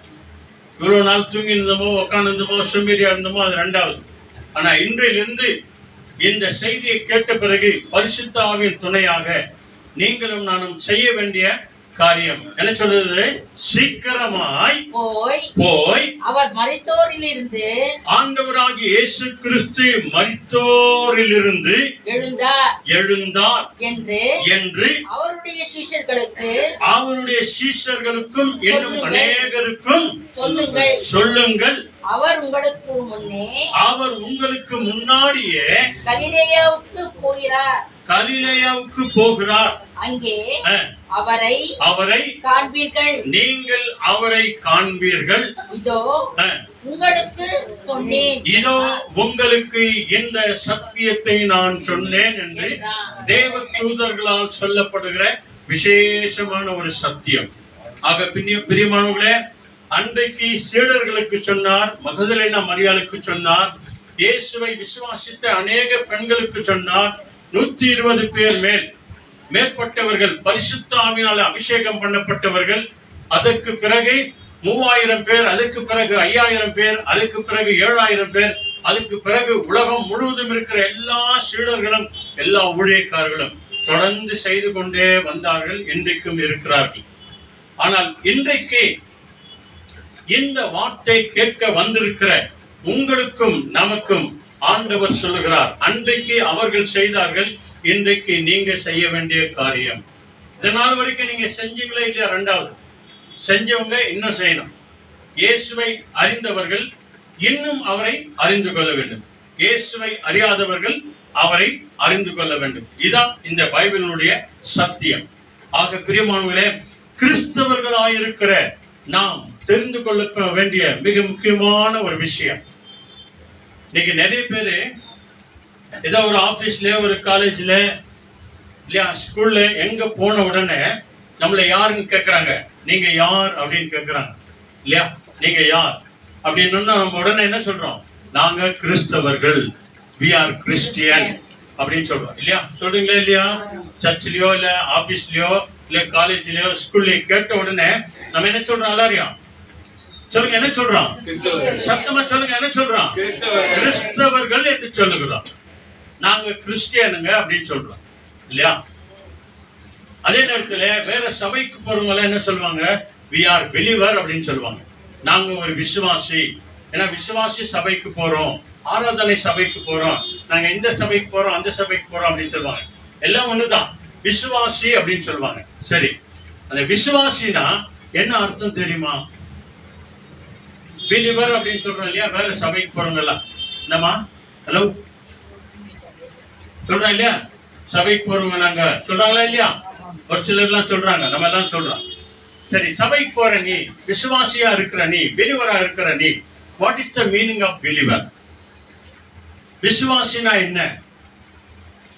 [SPEAKER 1] இவ்வளவு நாள் தூங்கி இருந்தோமோ, உட்கார்ந்தோமோ, சோம்பேறியா இருந்தோமோ, அது 2வது. ஆனா இன்றிலிருந்து இந்த செய்தியை கேட்ட பிறகு பரிசுத்த ஆவியின் துணையாக நீங்களும் நானும் செய்ய வேண்டிய காரியம் என்ன சொல்றது? சீக்கிரமாய் போய்
[SPEAKER 9] அவர் மரித்தோரிலிருந்து
[SPEAKER 1] ஆண்டவராகிய இயேசு கிறிஸ்து மரித்தோரிலிருந்து எழுந்தார் என்று அவருடைய சீஷர்களுக்கும் இன்னும் அநேகருக்கும் சொல்லுங்கள்.
[SPEAKER 9] அவர்
[SPEAKER 1] உங்களுக்கு முன்னாடியே
[SPEAKER 9] கலிலேயாவுக்கு
[SPEAKER 1] போகிறார்.
[SPEAKER 9] அங்கே அவரை காண்பீர்கள்.
[SPEAKER 1] நீங்கள் அவரை காண்பீர்கள்.
[SPEAKER 9] இதோ உங்களுக்கு சொன்னேன்.
[SPEAKER 1] இதோ உங்களுக்கு இந்த சத்தியத்தை நான் சொன்னேன் என்று தேவ தூதர்களால் சொல்லப்படுகிற விசேஷமான ஒரு சத்தியம். ஆக பிரியமானவர்களே, அன்றைக்கு சீடர்களுக்கு சொன்னார், மகதலேனா மரியாளுக்கு சொன்னார், இயேசுவை விசுவாசித்த அநேக பெண்களுக்கு சொன்னார். 120 பேர் மேற்பட்டவர்கள் பரிசுத்த ஆவியினால அபிஷேகம் பண்ணப்பட்டவர்கள். அதற்கு பிறகு 3000 பேர், அதுக்கு பிறகு 5000 பேர், அதுக்கு பிறகு 7000 பேர், அதுக்கு பிறகு உலகம் முழுவதும் இருக்கிற எல்லா சீடர்களும் எல்லா ஊழியக்காரர்களும் தொடர்ந்து செய்து கொண்டே வந்தார்கள். இன்றைக்கும் இருக்கிறார்கள். ஆனால் இன்றைக்கு இந்த வார்த்தை கேட்க வந்திருக்கிற உங்களுக்கும் நமக்கும் ஆண்டவர் சொல்லுகிறார், அன்றைக்கு அவர்கள் செய்தார்கள், இன்றைக்கு நீங்க செய்ய வேண்டிய காரியம். இதனால் வரைக்கும் நீங்க செஞ்சீங்களே இல்லையா? 2வது, செஞ்சவங்க இன்னும் செய்யணும். இயேசுவை அறிந்தவர்கள் இன்னும் அவரை அறிந்து கொள்ள வேண்டும். இயேசுவை அறியாதவர்கள் அவரை அறிந்து கொள்ள வேண்டும். இதுதான் இந்த பைபிளுடைய சத்தியம். ஆக பிரியமானவர்களே, கிறிஸ்தவர்களாயிருக்கிற நாம் தெரிந்து கொள்ள வேண்டிய மிக முக்கியமான ஒரு விஷயம். இன்னைக்கு நிறைய பேரு ஏதோ ஒரு ஆபீஸ்ல, ஒரு காலேஜ்ல, இல்லையா ஸ்கூல்ல எங்க போன உடனே நம்மள யாருன்னு கேக்குறாங்க, நீங்க யார் அப்படின்னு கேக்குறாங்க, இல்லையா நீங்க யார் அப்படின்னு நம்ம உடனே என்ன சொல்றோம், நாங்க கிறிஸ்தவர்கள், we are Christian அப்படின்னு சொல்றோம், இல்லையா சொல்றீங்களா இல்லையா? சர்ச்லயோ இல்ல ஆபீஸ்லயோ இல்ல காலேஜ்லயோ ஸ்கூல்லயோ கேட்ட உடனே நம்ம என்ன சொல்றோம்? எல்லாரையும் சொல்லுங்க, என்ன சொல்றோம்? சத்தமா சொல்லுங்க, என்ன சொல்றோம்? கிறிஸ்தவர்கள் என்று சொல்லுகிறோம். நாங்க கிறிஸ்டியனுங்க அப்படின்னு சொல்றோம், இல்லையா? அதே நேரத்துல வேற சபைக்கு போறவங்க என்ன சொல்லுவாங்க? we are believer அப்படின்னு சொல்லுவாங்க. நாங்க ஒரு விசுவாசி. ஏன்னா விசுவாசி சபைக்கு போறோம், ஆராதனை சபைக்கு போறோம், நாங்க இந்த சபைக்கு போறோம், அந்த சபைக்கு போறோம் அப்படின்னு சொல்லுவாங்க. எல்லாம் ஒண்ணுதான், விசுவாசி அப்படின்னு சொல்லுவாங்க. சரி, அந்த விசுவாசினா என்ன அர்த்தம் தெரியுமா? பிலிவர் அப்படின்னு சொல்றோம் இல்லையா, வேற சபைக்கு போறவங்க எல்லாம். என்னமா ஹலோ சொல்றோம் இல்லையா, சபைக்கு போறவங்க நாங்க சொல்றாங்களா இல்லையா? ஒரு சிலர் எல்லாம் சொல்றாங்க, நம்ம எல்லாம் சொல்றோம். சரி, சபைக்கு போற நீ, விசுவாசியா இருக்கிற நீ, பிலிவரா இருக்கிற நீ, what is the meaning of believer? விசுவாசினா என்ன?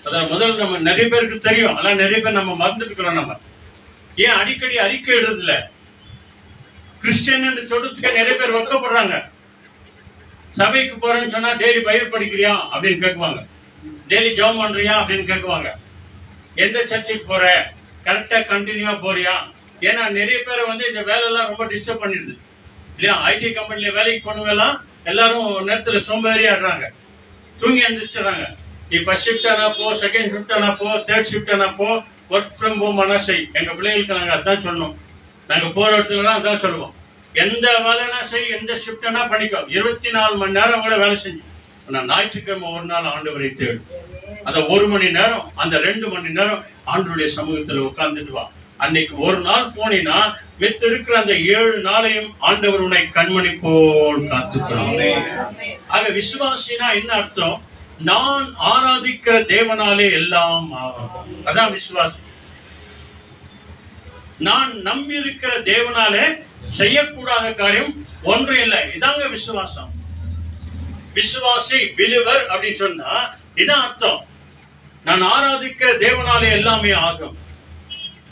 [SPEAKER 1] அதான் முதல்ல நம்ம நிறைய பேருக்கு தெரியும், ஆனா நிறைய பேர் நம்ம மறந்துட்டுக்கிறோம். நம்ம ஏன் அடிக்கடி அறிக்கை எழுதுல? கிறிஸ்டியன் என்று சொல்றதுக்கு நிறைய பேர் வெட்கப்படுறாங்க. சபைக்கு போறேன்னு சொன்னா டெய்லி பைபிள் படிக்கிறியா அப்படின்னு கேட்குவாங்க, டெய்லி ஜெபம் பண்றியா அப்படின்னு கேட்குவாங்க, எந்த சர்ச்சுக்கு போற, கரெக்டா கண்டினியூவா போறியா? ஏன்னா நிறைய பேரை இந்த வேலை எல்லாம் ரொம்ப டிஸ்டர்ப் பண்ணிடுது, இல்லையா? ஐடி கம்பெனில வேலைக்கு போனவங்க எல்லாம் எல்லாரும் நேரத்துல சோம்பேறியா ஆடுறாங்க, தூங்கி எழுந்திரிச்சிடறாங்க. நீ ஃபர்ஸ்ட் ஷிஃப்ட் ஆனா போ, செகண்ட் ஷிஃப்ட் ஆனா போ, தேர்ட் ஷிஃப்ட் ஆனா போ, ஒர்க் ஃப்ரம் ஹோம் ஆனா செய். எங்க பிள்ளைகளுக்கு நாங்க அதான் சொன்னோம், நாங்க போற இடத்துல அதான் சொல்லுவோம், எந்த வேலைனா செய், எந்த ஷிஃப்ட் ஆனா பண்ணிக்கோ, 24 மணி நேரம் கூட வேலை செஞ்சு. ஆனா ஞாயிற்றுக்கிழமை ஒரு நாள் ஆண்டவரை தேடு, அந்த 1 மணி நேரம், அந்த 2 மணி நேரம் ஆண்டவருடைய சமூகத்துல உட்கார்ந்துட்டு வா. அன்னைக்கு ஒரு நாள் போனீங்கன்னா மித்த இருக்கிற அந்த 7 நாளையும் ஆண்டவர் உன்னை கண்மணி போல் காத்துக்கிறார். ஆக விசுவாசினா என்ன அர்த்தம்? நான் ஆராதிக்கிற தேவனாலே எல்லாம் ஆகும், அதான் விசுவாசி. நான் நம்பி இருக்கிற தேவனாலே செய்யக்கூடாத காரியம் ஒன்று இல்லை, இதாங்க விசுவாசம். விசுவாசி பிலிவர் அப்படின்னு சொன்னா இதான் அர்த்தம். நான் ஆராதிக்கிற தேவனாலே எல்லாமே ஆகும்,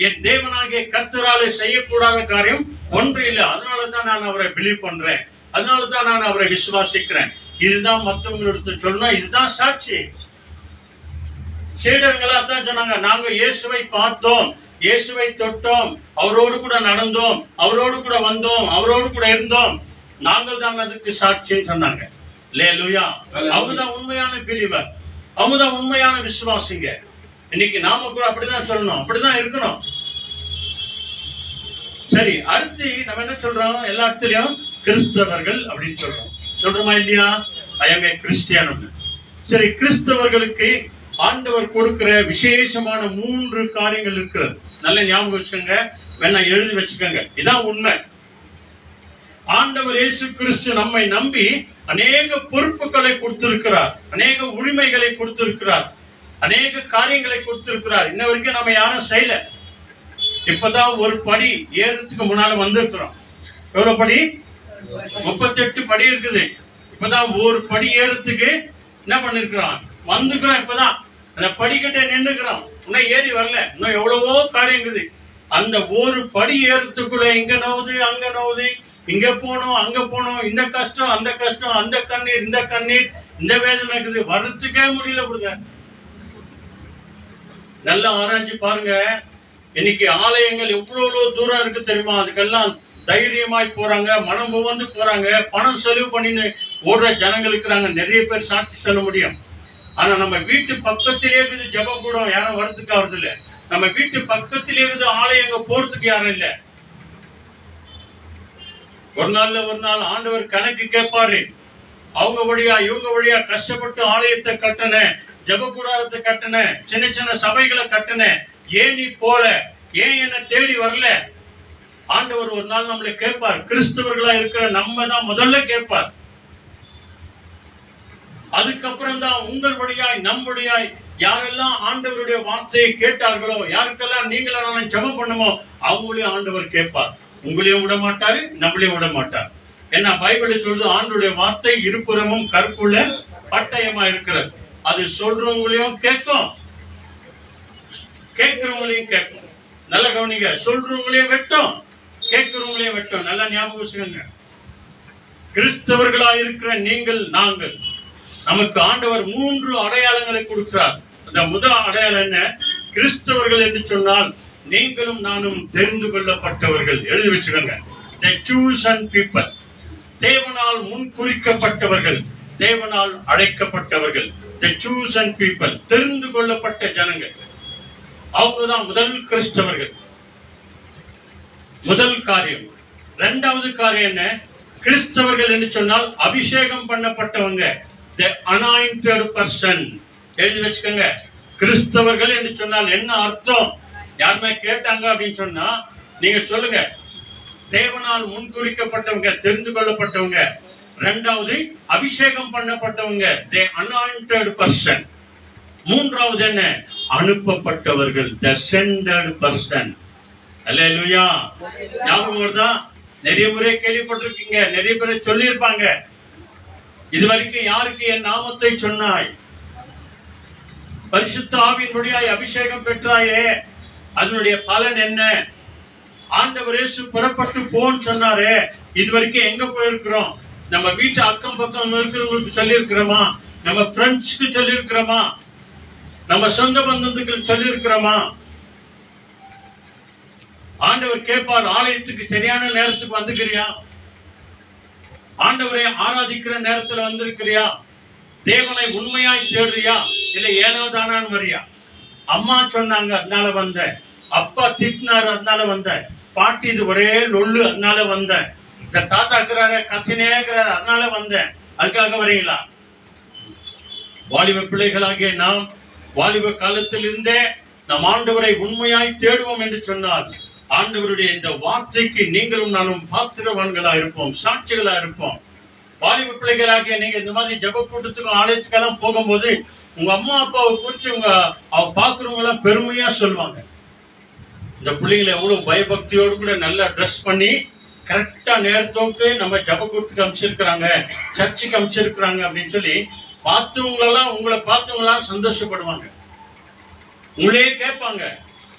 [SPEAKER 1] என் தேவனாகிய கர்த்தராலே செய்யக்கூடாத காரியம் ஒன்று இல்லை. அதனாலதான் நான் அவரை பிலீவ் பண்றேன், அதனாலதான் நான் அவரை விசுவாசிக்கிறேன். இதுதான் மற்றவங்களுக்கு சொல்லணும், இதுதான் சாட்சி. சீடர்களா தான் சொன்னாங்க, நாங்க இயேசுவை பார்த்தோம், இயேசுவை தொட்டோம், அவரோடு கூட நடந்தோம், அவரோடு கூட வந்தோம், அவரோடு கூட இருந்தோம், நாங்கள் தான் அதுக்கு சாட்சின்னு சொன்னாங்க. அல்லேலூயா. அவங்கதான் உண்மையான பிலீவர், அவங்கதான் உண்மையான விசுவாசிங்க. இன்னைக்கு நாம கூட அப்படிதான் சொல்லணும், அப்படிதான் இருக்கணும். சரி, அடுத்து நம்ம என்ன சொல்றோம்? எல்லா இடத்துலயும் கிறிஸ்தவர்கள் அப்படின்னு சொல்றோம், சொல்றோமா இல்லையா? ஐ அம் ஏ கிறிஸ்டியன். சரி, கிறிஸ்தவர்களுக்கு ஆண்டவர் கொடுக்கிற விசேஷமான 3 காரியங்கள் இருக்கிறது. நல்ல ஞாபகம் வச்சுக்கோங்க, வேணா எழுதி வச்சுக்கோங்க, இதான் உண்மை. ஆண்டவர் இயேசு கிறிஸ்து நம்மை நம்பி அநேக பொறுப்புகளை கொடுத்திருக்கிறார், அநேக உரிமைகளை கொடுத்திருக்கிறார், அநேக காரியங்களை கொடுத்திருக்கிறார். இன்ன வரைக்கும் நம்ம யாரும் செய்யல. இப்பதான் ஒரு படி ஏறதுக்கு முன்னால வந்திருக்கிறோம். எவ்வளவு படி? 38 படி இருக்குது. இப்பதான் ஒரு படி ஏறதுக்கு என்ன பண்ணிருக்கிறோம்? வந்துக்கிறோம். இப்பதான் அந்த படிக்கிட்ட நின்னுக்கிறோம், இன்னும் ஏறி வரல. இன்னும் எவ்வளவோ காரியம் இருக்குது. அந்த ஒரு படி ஏறத்துக்குள்ள இங்க நோவுது, அங்க நோவுது, இங்க போனோம், அங்க போனோம், இந்த கஷ்டம், அந்த கஷ்டம், அந்த கண்ணீர், இந்த கண்ணீர், இந்த வேதனை இருக்குது, வர்றதுக்கே முடியல. கொடுங்க, நல்லா ஆராய்ச்சி பாருங்க. இன்னைக்கு ஆலயங்கள் எவ்வளவு தூரம் இருக்கு தெரியுமா? அதுக்கெல்லாம் தைரியமாய் போறாங்க, மனம் வந்து போறாங்க, பணம் செலவு பண்ணின்னு ஓடுற ஜனங்கள் இருக்கிறாங்க. நிறைய பேர் சாட்சி சொல்ல முடியும். ஆனா நம்ம வீட்டு பக்கத்திலே இருக்குது ஜெப கூடம், யாரும் வரதுக்கு ஆகுறது இல்ல. நம்ம வீட்டு பக்கத்திலே இருக்குது ஆலயங்க, போறதுக்கு யாரும் இல்ல. ஒரு நாள் ஆண்டவர் கணக்கு கேட்பாரு. அவங்க வழியா இவங்க வழியா கஷ்டப்பட்டு ஆலயத்தை கட்டின, ஜெப கூடாரத்தை கட்டின, சின்ன சின்ன சபைகளை கட்டின, ஏன் நீ போல, ஏன் என்ன தேடி வரல? ஆண்டவர் ஒரு நாள் நம்மளை கேட்பார். கிறிஸ்தவர்களா இருக்கிற நம்ம தான் முதல்ல கேட்பார். அதுக்கப்புறம் தான் உங்கள் வழியாய் நம் வழியாய் யாரெல்லாம் ஆண்டவருடைய வார்த்தையை கேட்டார்களோ, யாருக்கெல்லாம் நீங்கள நான் ஜெபம் பண்ணுமோ அவங்களையும் ஆண்டவர் கேட்பார். உங்களையும் விட மாட்டாரு, நம்மளையும் விட மாட்டார். ஏன்னா பைபிள் சொல்லுது, ஆண்டுடைய வார்த்தை இருபுறமும் கற்குள்ள பட்டயமா இருக்கிறது. அது சொல்றவங்களையும் கேட்கும், கேட்கிறவங்களையும் கேட்கும். நல்ல கவனிங்க, சொல்றவங்களையும் வெட்டும், கேட்கிறவங்களையும் வெட்டும். நல்லா ஞாபகம் வச்சுக்கோங்க. கிறிஸ்தவர்களா இருக்கிற நீங்கள், நாங்கள், நமக்கு ஆண்டவர் 3 அடையாளங்களை கொடுக்கிறார். அந்த முதல் அடையாளம் என்ன? கிறிஸ்தவர்கள் என்று சொன்னால் நீங்களும் நானும் தெரிந்து கொள்ளப்பட்டவர்கள். எழுதி வச்சுக்கோங்க. The chosen people. தேவனால் முன்குறிக்கப்பட்டவர்கள், தேவனால் அழைக்கப்பட்டவர்கள். The chosen people. தெரிந்து கொள்ளப்பட்ட ஜனங்கள். அவங்கதான் முதல் கிறிஸ்தவர்கள். முதல் காரியம். இரண்டாவது காரியம் என்ன? கிறிஸ்தவர்கள் என்று சொன்னால் அபிஷேகம் பண்ணப்பட்டவங்க. The anointed person. எழுதி வச்சுக்கோங்க. கிறிஸ்தவர்கள் என்று சொன்னால் என்ன அர்த்தம்? யாருமே கேட்டாங்க அப்படின்னு சொன்னா நீங்க சொல்லுங்க. தேவனால் முன்குறிக்கப்பட்டவங்க, தெரிந்து கொள்ளப்பட்டவங்க. இரண்டாவது அபிஷேகம் பண்ணப்பட்டவங்க, the anointed person. மூன்றாவது என்ன? அனுப்பப்பட்டவர்கள், the sent person. அல்லேலூயா. ஞாபகம் வருதா? நிறைய முறை கேள்விப்பட்டிருக்கீங்க, நிறைய பேரை சொல்லி இருப்பாங்க, இதுவரைக்கும் யாருக்கு என் நாமத்தை சொன்னாய், பரிசுத்த ஆவியின்படியாய் அபிஷேகம் பெற்றாயே, அதனுடைய பலன் என்ன? ஆண்டவர் இயேசு புறப்பட்டு போன்னு சொன்னாரே, இதுவரைக்கும் எங்க போயிருக்கிறோம்? நம்ம வீட்டு அக்கம் பக்கம் இருக்கிறவங்களுக்கு சொல்லி இருக்கிறோமா? நம்ம ஃப்ரெண்ட்ஸ்க்கு சொல்லி இருக்கிறோமா? நம்ம சொந்த பந்தத்துக்கு சொல்லி இருக்கிறோமா? ஆண்டவர் கேட்பார், ஆலயத்துக்கு சரியான நேரத்துக்கு வந்துக்கிறியா? ஆண்டவரை ஆராதிக்கிற நேரத்துல வந்திருக்கிறியா? தேவனை உண்மையாய் தேடுறியா? இல்ல ஏனோ தானான்னு வரியா? அம்மா சொன்னாங்க அதனால வந்தேன், அப்பா திட்டினாரு அதனால வந்தேன், பாட்டி இது ஒரே லொல்லு அதனால வந்தேன், இந்த தாத்தா இருக்கிறாரு கத்தினே இருக்கிறாரு அதனால வந்தேன், அதுக்காக வரீங்களா? வாலிப பிள்ளைகளாகிய நாம் வாலிப காலத்தில் இருந்தே நம் ஆண்டவரை உண்மையாய் தேடுவோம் என்று சொன்னால் ஆண்டவருடைய இந்த வார்த்தைக்கு நீங்களும் நானும் பாத்திரவான்களா இருப்போம், சாட்சிகளா இருப்போம். வாலிப பிள்ளைகளாகிய நீங்க இந்த மாதிரி ஜப கூட்டத்துக்கும் ஆலயத்துக்கெல்லாம் போகும்போது உங்க அம்மா அப்பாவை குறிச்சு அவ பாக்குறவங்க எல்லாம் பெருமையா சொல்லுவாங்க. இந்த பிள்ளைங்களை எவ்வளவு பயபக்தியோடு கூட நல்லா ட்ரெஸ் பண்ணி கரெக்டா நேரத்தோட்டு நம்ம ஜப கூட்டத்துக்கு அமைச்சிருக்கிறாங்க, சர்ச்சுக்கு அமைச்சிருக்கிறாங்க அப்படின்னு சொல்லி பார்த்தவங்களெல்லாம், உங்களை பார்த்தவங்களாம் சந்தோஷப்படுவாங்க. உங்களே கேட்பாங்க,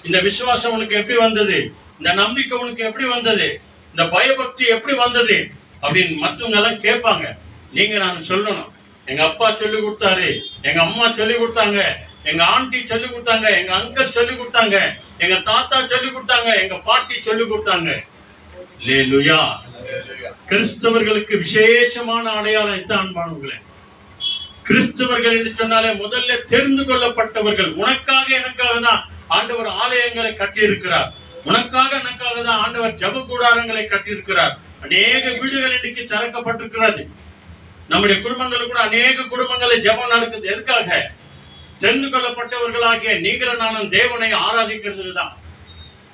[SPEAKER 1] இந்த விசுவாசம் உனக்கு எப்படி வந்தது, இந்த நம்பிக்கை உனக்கு எப்படி வந்தது, இந்த பயபக்தி எப்படி வந்தது அப்படின்னு மற்றவங்க எல்லாம் கேட்பாங்க. நீங்க நான் சொல்லணும், எங்க அப்பா சொல்லி கொடுத்தாரு, எங்க அம்மா சொல்லி கொடுத்தாங்க, எங்க ஆண்டி சொல்லி கொடுத்தாங்க, எங்க அங்கிள் சொல்லி கொடுத்தாங்க, எங்க தாத்தா சொல்லி கொடுத்தாங்க, எங்க பாட்டி சொல்லி கொடுத்தாங்க. அல்லேலூயா. கிறிஸ்தவர்களுக்கு விசேஷமான அடையாளம் இதான் அன்பானவர்களே. கிறிஸ்தவர்கள் என்று சொன்னாலே முதல்ல தெரிந்து கொள்ளப்பட்டவர்கள். உனக்காக எனக்காக தான் ஆண்டவர் ஆலயங்களை கட்டி இருக்கிறார், உனக்காக எனக்காக தான் ஆண்டவர் ஜப கூடாரங்களை கட்டி இருக்கிறார். அநேக வீடுகள் இன்னைக்கு திறக்கப்பட்டிருக்கிறது. நம்முடைய குடும்பங்கள் கூட அநேக குடும்பங்களை ஜபம் நடக்குது. எதுக்காக? தெரிந்து கொள்ளப்பட்டவர்களாகிய நீங்களும் நானும் தேவனை ஆராதிக்கிறது தான்.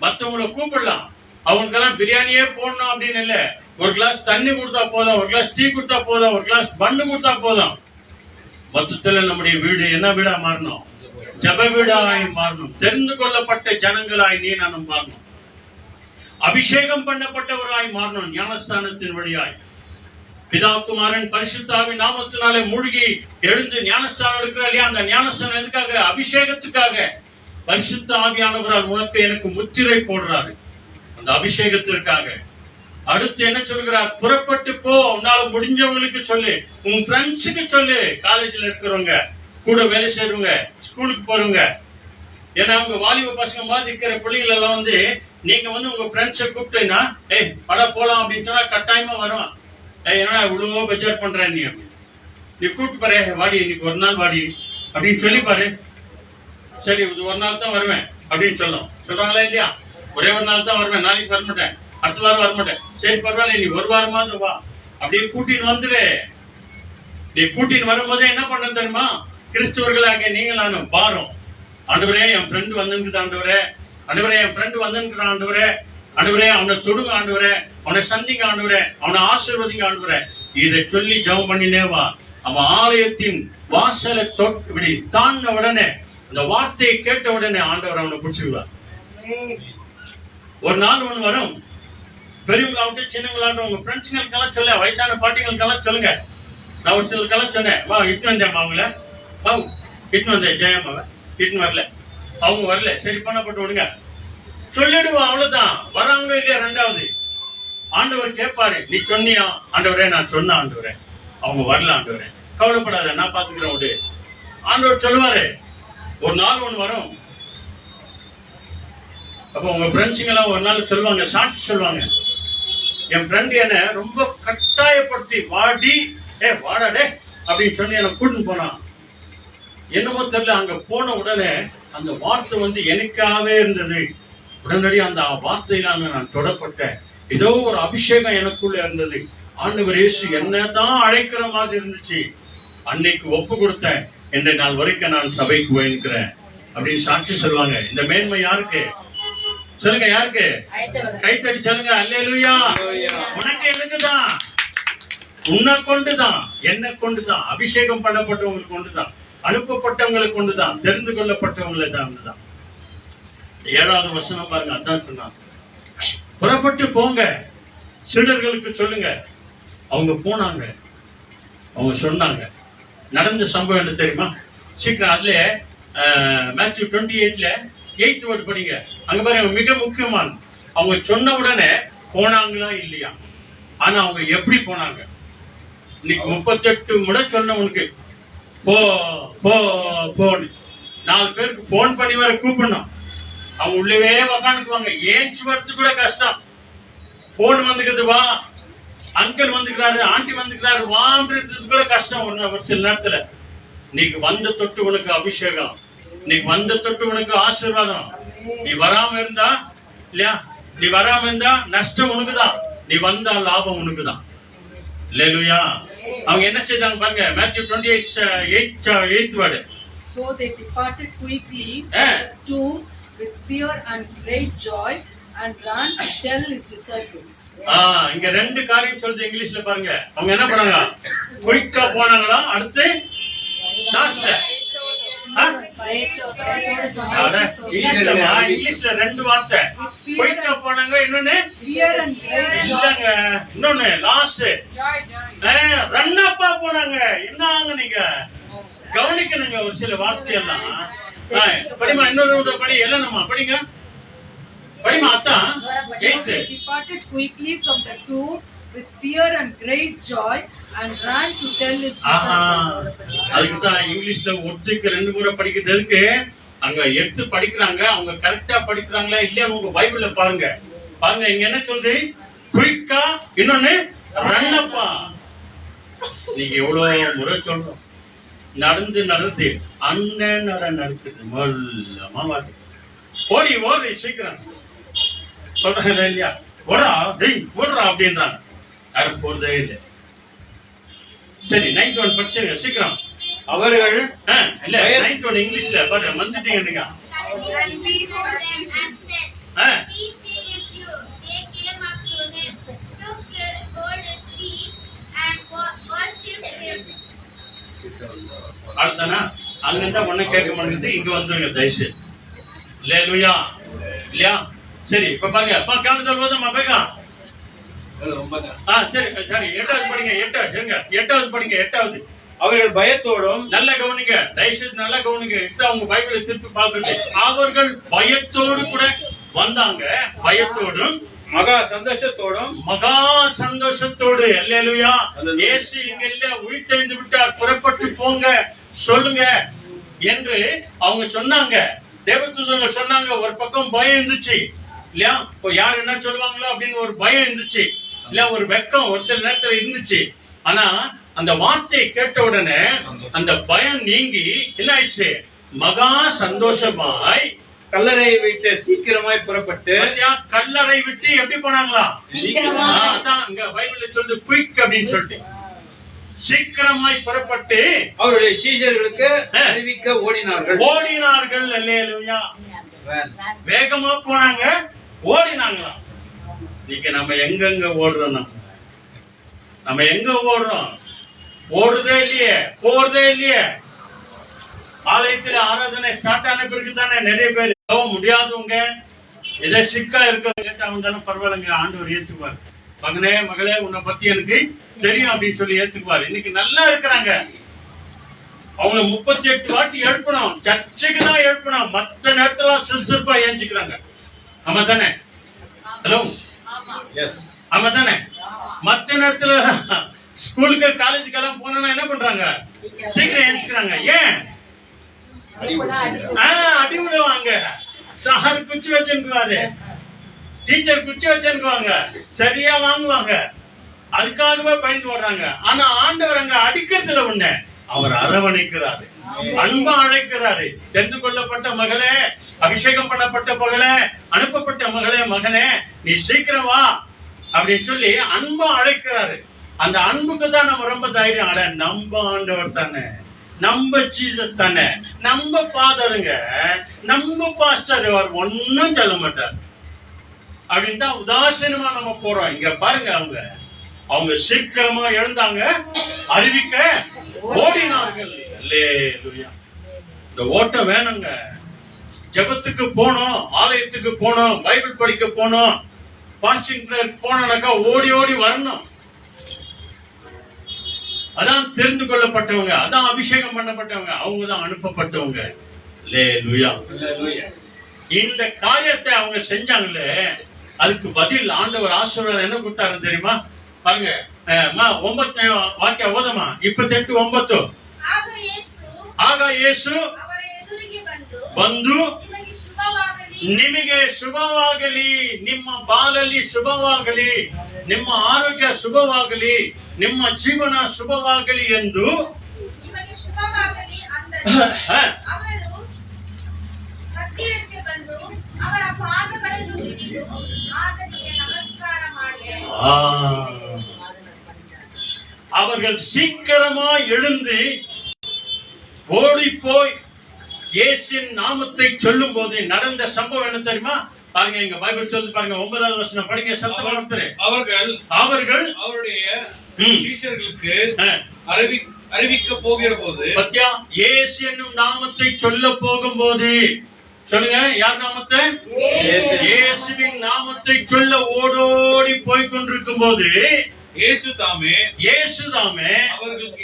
[SPEAKER 1] மற்றவங்களை கூப்பிடலாம், அவங்களுக்கெல்லாம் பிரியாணியே போடணும் அப்படின்னு இல்லை, ஒரு கிளாஸ் தண்ணி கொடுத்தா போதும், ஒரு கிளாஸ் டீ கொடுத்தா போதும், ஒரு கிளாஸ் பண்ணு கொடுத்தா போதும். மொத்தத்துல நம்முடைய வீடு என்ன வீடா மாறணும்? ஜப வீடாய் மாறணும். தெரிந்து கொள்ளப்பட்ட ஜனங்களாய் நீ நானும் மாறணும். அபிஷேகம் பண்ணப்பட்டவர்களாய் மாறணும். ஞானஸ்தானத்தின் வழியாய் பிதா குமாரன் பரிசுத்தாவின் நாமத்தினாலே மூழ்கி எழுந்து ஞானஸ்தானம் இருக்கிற இல்லையா? அந்த ஞானஸ்தானம் எதுக்காக? அபிஷேகத்துக்காக. பரிசுத்த ஆவியானவரால் உனக்கு எனக்கு முத்திரை போடுறாரு, அந்த அபிஷேகத்திற்காக. அடுத்து என்ன சொல்கிறார்? புறப்பட்டு போ, உன்னால முடிஞ்சவங்களுக்கு சொல்லு, உங்க ஃப்ரெண்ட்ஸுக்கு சொல்லு, காலேஜ்ல இருக்கிறவங்க, கூட வேலை செய்யறவங்க, ஸ்கூலுக்கு போறவங்க. ஏன்னா உங்க வாலிப பசங்க மாதிரி இருக்கிற பிள்ளைகள் எல்லாம் நீங்க உங்க ஃப்ரெண்ட்ஸை கூப்பிட்டீங்கன்னா, ஏய் பட போலாம் அப்படின்னு சொன்னா கட்டாயமா வருவான். ஏன்னா இவ்வளவோ பட்ஜெட் பண்ற நீ கூப்பிட்டு பாரு, வாடி இன்னைக்கு ஒரு நாள் வாடி அப்படின்னு சொல்லி பாரு. சரி இது ஒரு நாள் தான் வருவேன் அப்படின்னு சொல்றாங்களா இல்லையா? ஒரே ஒரு நாள் தான் வருவேன், நாளைக்கு வரமாட்டேன், அடுத்த வாரம் வரமாட்டேன். சரி பரவாயில்ல, நீ ஒரு வாரமாவது வா, அப்படியே கூட்டின்னு வந்துரு. நீ கூட்டின்னு வரும்போதே என்ன பண்ண தெரியுமா? கிறிஸ்தவர்களாக நீங்க நானும் பாரும், ஆண்டவரே என் ஃப்ரெண்டு வந்துருக்குது, ஆண்டவரே ஆண்டவரே என் ஃப்ரெண்டு வந்துருக்குறான், ஆண்டவரே ஆண்டவரே அவனை தொடுங்க, ஆண்டவரே அவனை சந்திங்க, ஆண்டவரே அவனை ஆசீர்வதிங்க, ஆண்டவரே. இதை சொல்லி ஜெபம் பண்ணினே வா. அவன் ஆலயத்தின் வாசலை தொட்டு தாண்ட உடனே, இந்த வார்த்தையை கேட்ட உடனே ஆண்டவர் அவனை பிடிச்சிருவார். ஒரு நாள் ஒன்று வரும், பெரியவங்களாகட்டும் சின்னவங்களாகட்டும் உங்க ஃப்ரெண்ட்ஸுங்களுக்கெல்லாம் சொல்ல, வயசான பாட்டிங்களுக்கெல்லாம் சொல்லுங்க. நான் ஒரு சிலருக்கெல்லாம் சொன்னேன், வா இட்டுன்னு வந்தேன் அவங்கள, வா இட்டுன்னு வந்தேன் ஜெயம்மாவை, இட்டுன்னு வரல, அவங்க வரல, சரி பண்ணப்பட்டு விடுங்க சொல்லிடுவோம், அவ்வளவுதான். வராங்களோ இல்லையா? ரெண்டாவது ஆண்டவர் கேட்பாரு, நீ சொன்னியா ஆண்டவரே? நான் சொன்ன ஆண்டவரே. அவங்க வரல ஆண்டவரே. கவலைப்படாத, நான் பாத்துக்கிறேன் விடு. ஆண்டவர் சொல்லுவாரு, ஒரு நாள் ஒண்ணு வரும். அப்போ உங்க ஃப்ரெண்ட்ஸுங்கெல்லாம் ஒரு நாள் சொல்லுவாங்க, சாட்சி சொல்லுவாங்க, என் ஃப்ரெண்ட் என்ன ரொம்ப கட்டாயப்படுத்தி வாடி வாடாடே அப்படின்னு சொல்லி என்னை கூட்டின்னு போனான். என்னமோ தெரியல, அங்க போன உடனே அந்த வார்த்தை வந்து எனக்காகவே இருந்தது. உடனடியாக அந்த வார்த்தையிலான நான் தொடப்பட்டேன். ஏதோ ஒரு அபிஷேகம் எனக்குள்ள இருந்தது. ஆண்டவர் இயேசு என்னதான் அழைக்கிற மாதிரி இருந்துச்சு. அன்னைக்கு ஒப்பு கொடுத்தேன். இன்றைய நாள் வரைக்கும் நான் சபைக்கு போயிருக்கிறேன் அப்படின்னு சாட்சி சொல்லுவாங்க. இந்த மேன்மை யாருக்கு சொல்லுங்க? யாருக்கு? கைத்தடி சொல்லுங்க. அல்லேலூயா. உனக்கு எனக்குதான், உன்னை கொண்டுதான், என்னை கொண்டுதான், அபிஷேகம் பண்ணப்பட்டவங்களுக்கு கொண்டுதான், அனுப்பப்பட்டவங்களுக்கு கொண்டுதான், தெரிந்து கொள்ளப்பட்டவங்களை தான். 7வது வசனம் பாருங்க, அதான் சொன்னாங்க, புறப்பட்டு போங்க, சீடர்களுக்கு சொல்லுங்க. அவங்க போனாங்க, அவங்க சொன்னாங்க. நடந்த சம்பவம் என்ன தெரியுமா? சீக்கிரம் அதுல மேத்யூ 28ல 8th வேர்ட் படிங்க. அங்க பாருங்க, மிக முக்கியமான, அவங்க சொன்ன உடனே போனாங்களா இல்லையா? ஆனா அவங்க எப்படி போனாங்க? இன்னைக்கு 38 முறை சொன்னவனுக்கு போ போ போன்னு 4 பேருக்கு போன் பண்ணி வர கூப்பிடணும். அவங்க உள்ளவே உக்காந்துக்குவாங்க. ஏஞ்சி வரது கூட கஷ்டம். போன் வந்துக்கிறது, வா அங்கிள் வந்துக்கிறாரு, ஆண்டி வந்துக்கிறாரு, வான்றது கூட கஷ்டம். ஒரு சில நேரத்துல இன்னைக்கு வந்த தொட்டு உனக்கு அபிஷேகம், இன்னைக்கு வந்த தொட்டு உனக்கு ஆசீர்வாதம். நீ வராம இருந்தா இல்லையா? நீ வராம இருந்தா நஷ்டம் உனக்குதான், நீ வந்தா லாபம் உனக்குதான். அல்லேலூயா. அவங்க என்ன செய்தாங்க பாருங்க, Matthew 28:8th word.
[SPEAKER 10] So they departed quickly from the tomb with fear and great joy and ran to tell his disciples.
[SPEAKER 1] இங்க 2 காரியம் சொல்றது இங்கிலீஷ்ல பாருங்க. அவங்க என்ன பண்ணாங்க? குயிக்கா போனாங்களா? அடுத்து லாஸ்ட்ல இங்கிலீஷ்ல 2 வார்த்தை. குயிக்கா போனாங்க, இன்னொன்னு
[SPEAKER 10] Fear and great joy.
[SPEAKER 1] இன்னொன்னு லாஸ்ட் ரன் அப்பா போனாங்க. என்னங்க நீங்க கவனிக்கணுங்க ஒரு சில வார்த்தை எல்லாம். படிமா, இன்னொரு படி எல்லாம் படிங்க. படிமா அத்தான்.
[SPEAKER 10] So they departed quickly from the tomb with fear and great joy and ran to tell his disciples.
[SPEAKER 1] அதுக்கு தான் இங்கிலீஷ்ல ஒத்துக்கு 2 முறை படிக்கிறதுக்கு அங்க 8 படிக்கிறாங்க. அவங்க கரெக்டா படிக்கிறாங்களா இல்லையா உங்க பைபிள்ல பாருங்க. பாருங்க இங்க என்ன சொல்லுது? குயிக்கா, இன்னொன்னு ரன் அப்பா. நீங்க எவ்வளவு முறை சொல்றோம், நடந்து அண்ணன் நடக்குது மொல்லமா ஓடி ஓடி சீக்கிரம் சொல்றாங்க இல்லையா? ஓடுறா அப்படின்றாங்க. யாரும் போறதே இல்லை. சரி, 9th one படிச்சுங்க சீக்கிரம். அவர்கள் இல்ல 9th one இங்கிலீஷ்ல பாருங்க, வந்துட்டீங்க.
[SPEAKER 3] And behold, Jesus said, "Peace be with you." They came up to him, took hold his feet, and worshipped him.
[SPEAKER 1] அடுத்தனா அங்கிருந்தா ஒண்ணு கேட்க மாட்டேங்குது, இங்க வந்துருங்க தயவுசெய்து. அல்லேலூயா. இல்லையா? சரி, இப்ப பாருங்க. அப்பா காணுதல் போதுமா பேகா? சரி சரி, 8வது படிங்க. 8வது படிங்க. 8வது.
[SPEAKER 8] அவர்கள் பயத்தோடும்,
[SPEAKER 1] நல்ல கவனிங்க தயவுசெய்து, நல்ல கவனிங்க. இப்ப அவங்க பைபிளை திருப்பி பார்க்கறது. அவர்கள் பயத்தோடு கூட வந்தாங்க, பயத்தோடும்
[SPEAKER 8] மகா சந்தோஷத்தோடு. அல்லேலூயா. இயேசு இங்க இல்ல, உயிர்த்தெழுந்து விட்டார், புறப்பட்டு போங்க சொல்லுங்க என்று அவங்க சொன்னாங்க. தேவதூதங்க சொன்னாங்க. ஒரு பக்கம் பயம் இருந்துச்சு இல்லையா? யார் என்ன சொல்லுவாங்களோ அப்படின்னு ஒரு பயம் இருந்துச்சு இல்ல, ஒரு வெக்கம் ஒரு சில நேரத்துல இருந்துச்சு. ஆனா அந்த வார்த்தையை கேட்ட உடனே அந்த பயம் நீங்கி என்ன ஆயிடுச்சு? மகா சந்தோஷமாய் கல்லறை விட்டு சீக்கிரமாய் புறப்பட்டு.
[SPEAKER 1] கல்லறை விட்டு எப்படி போனாங்களா? அதான் இங்க பைபிள்ல சொல்றது குயிக் அப்படின்னு சொல்லிட்டு. சீக்கிரமாய் புறப்பட்டு
[SPEAKER 8] அவருடைய சீஷர்களுக்கு அறிவிக்க ஓடினார்கள். அல்லேலூயா.
[SPEAKER 1] வேகமா போனாங்க, ஓடினாங்களாம். இன்னைக்கு நம்ம எங்கெங்க ஓடுறோம்? நம்ம எங்க ஓடுறோம்? ஓடுறதே இல்லையே, போறதே இல்லையே. ஆலயத்துல ஆராதனை ஸ்டார்ட் ஆன பிறகு தானே நிறைய பேர் முடியாதவங்க,
[SPEAKER 8] எதை சிக்கா இருக்கிற கேட்டா வந்தாலும் பரவாயில்லைங்க, ஆண்டவர் ஏத்துக்குவார். மகனே மகளே உன்னை பத்தி எனக்கு தெரியும் அப்படின்னு சொல்லி ஏத்துக்குவார். இன்னைக்கு நல்லா இருக்கிறாங்க. அவங்க 38 வாட்டி எழுப்பணும், சர்ச்சைக்கு தான் எழுப்பணும், மத்த நேரத்துல சுறுசுறுப்பா ஏஞ்சிக்கிறாங்க. ஆமா தானே? ஹலோ, ஆமா தானே? மத்த நேரத்துல ஸ்கூலுக்கு காலேஜுக்கு எல்லாம் போனா என்ன பண்றாங்க? சீக்கிரம் ஏஞ்சிக்கிறாங்க. ஏன்? அடி விடுவாங்க. சார் குச்சி வச்சுக்குவாரு, டீச்சர் குச்சி வச்சுக்குவாங்க, சரியா வாங்குவாங்க. அதுக்காகவே பயந்து வர்றாங்க. ஆனா ஆண்டவர் அங்க அடிக்கிறதுல ஒண்ணு, அவர் அரவணைக்கிறாரு, அன்பா அழைக்கிறாரு. தெரிந்து கொள்ளப்பட்ட மகளே, அபிஷேகம் பண்ணப்பட்ட மகளே, அனுப்பப்பட்ட மகளே, மகனே நீ சீக்கிரம் வா அப்படின்னு சொல்லி அன்பா அழைக்கிறாரு. அந்த அன்புக்கு தான் நம்ம ரொம்ப தைரியம். அட நம்ம ஆண்டவர் தானே, நம்ம ஜீசஸ் தானே, நம்ம ஃபாதருங்க, நம்ம பாஸ்டர், அவர் ஒன்னும் சொல்ல மாட்டார் அப்படின்னு தான் உதாசீனமா நம்ம போறோம். இங்க பாருங்க, அவங்க சீக்கிரமா எழுந்தாங்க, அறிவிக்க ஓடினார்கள். அல்லேலூயா. இந்த ஓட்டம் வேணுங்க. ஜெபத்துக்கு போனோம், ஆலயத்துக்கு போனோம், பைபிள் படிக்க போனோம், பாஸ்டிங் பிரேயர் போனாக்கா ஓடி ஓடி வரணும். அதான் தெரிந்து கொள்ளப்பட்டவங்க, அதான் அபிஷேகம் பண்ணப்பட்டவங்க, அவங்க தான் அனுப்பப்பட்டவங்க. அல்லேலூயா. இந்த காரியத்தை அவங்க செஞ்சாங்களே, அதுக்கு பதில் ஆண்டவர் ஆசீர்வாதம் என்ன கொடுத்தாரு தெரியுமா? பாருங்க, 9 வாக்கியம் ஓதமா. 28:9. ಆಗ ಯೇಸು ಬಂದು ನಿಮಗೆ ಶುಭವಾಗಲಿ, ನಿಮ್ಮ ಬಾಳಲ್ಲಿ ಶುಭವಾಗಲಿ, ನಿಮ್ಮ ಆರೋಗ್ಯ ಶುಭವಾಗಲಿ, ನಿಮ್ಮ ಜೀವನ ಶುಭವಾಗಲಿ ಎಂದು அவர்கள் சீக்கிரமா எழுந்து ஓடி போய் இயேசுவின் நாமத்தை சொல்லும் போது நடந்த சம்பவம் என்ன தெரியுமா? பாருங்க, இங்க பைபிள் சொல்லுது பாருங்க, 9வது வசனம் படிங்க சத்தமா. அவர்கள் அவருடைய சீஷர்களுக்கு அறிவிக்க போகிற போது, பத்தியா, இயேசு என்னும் நாமத்தை சொல்ல போகும்போது, சொல்லுங்க, யார் நாமத்தை? இயேசுவின் நாமத்தை சொல்ல ஓடோடி போய் கொண்டிருக்கும் போது இயேசு தாமே அவர்களுக்கு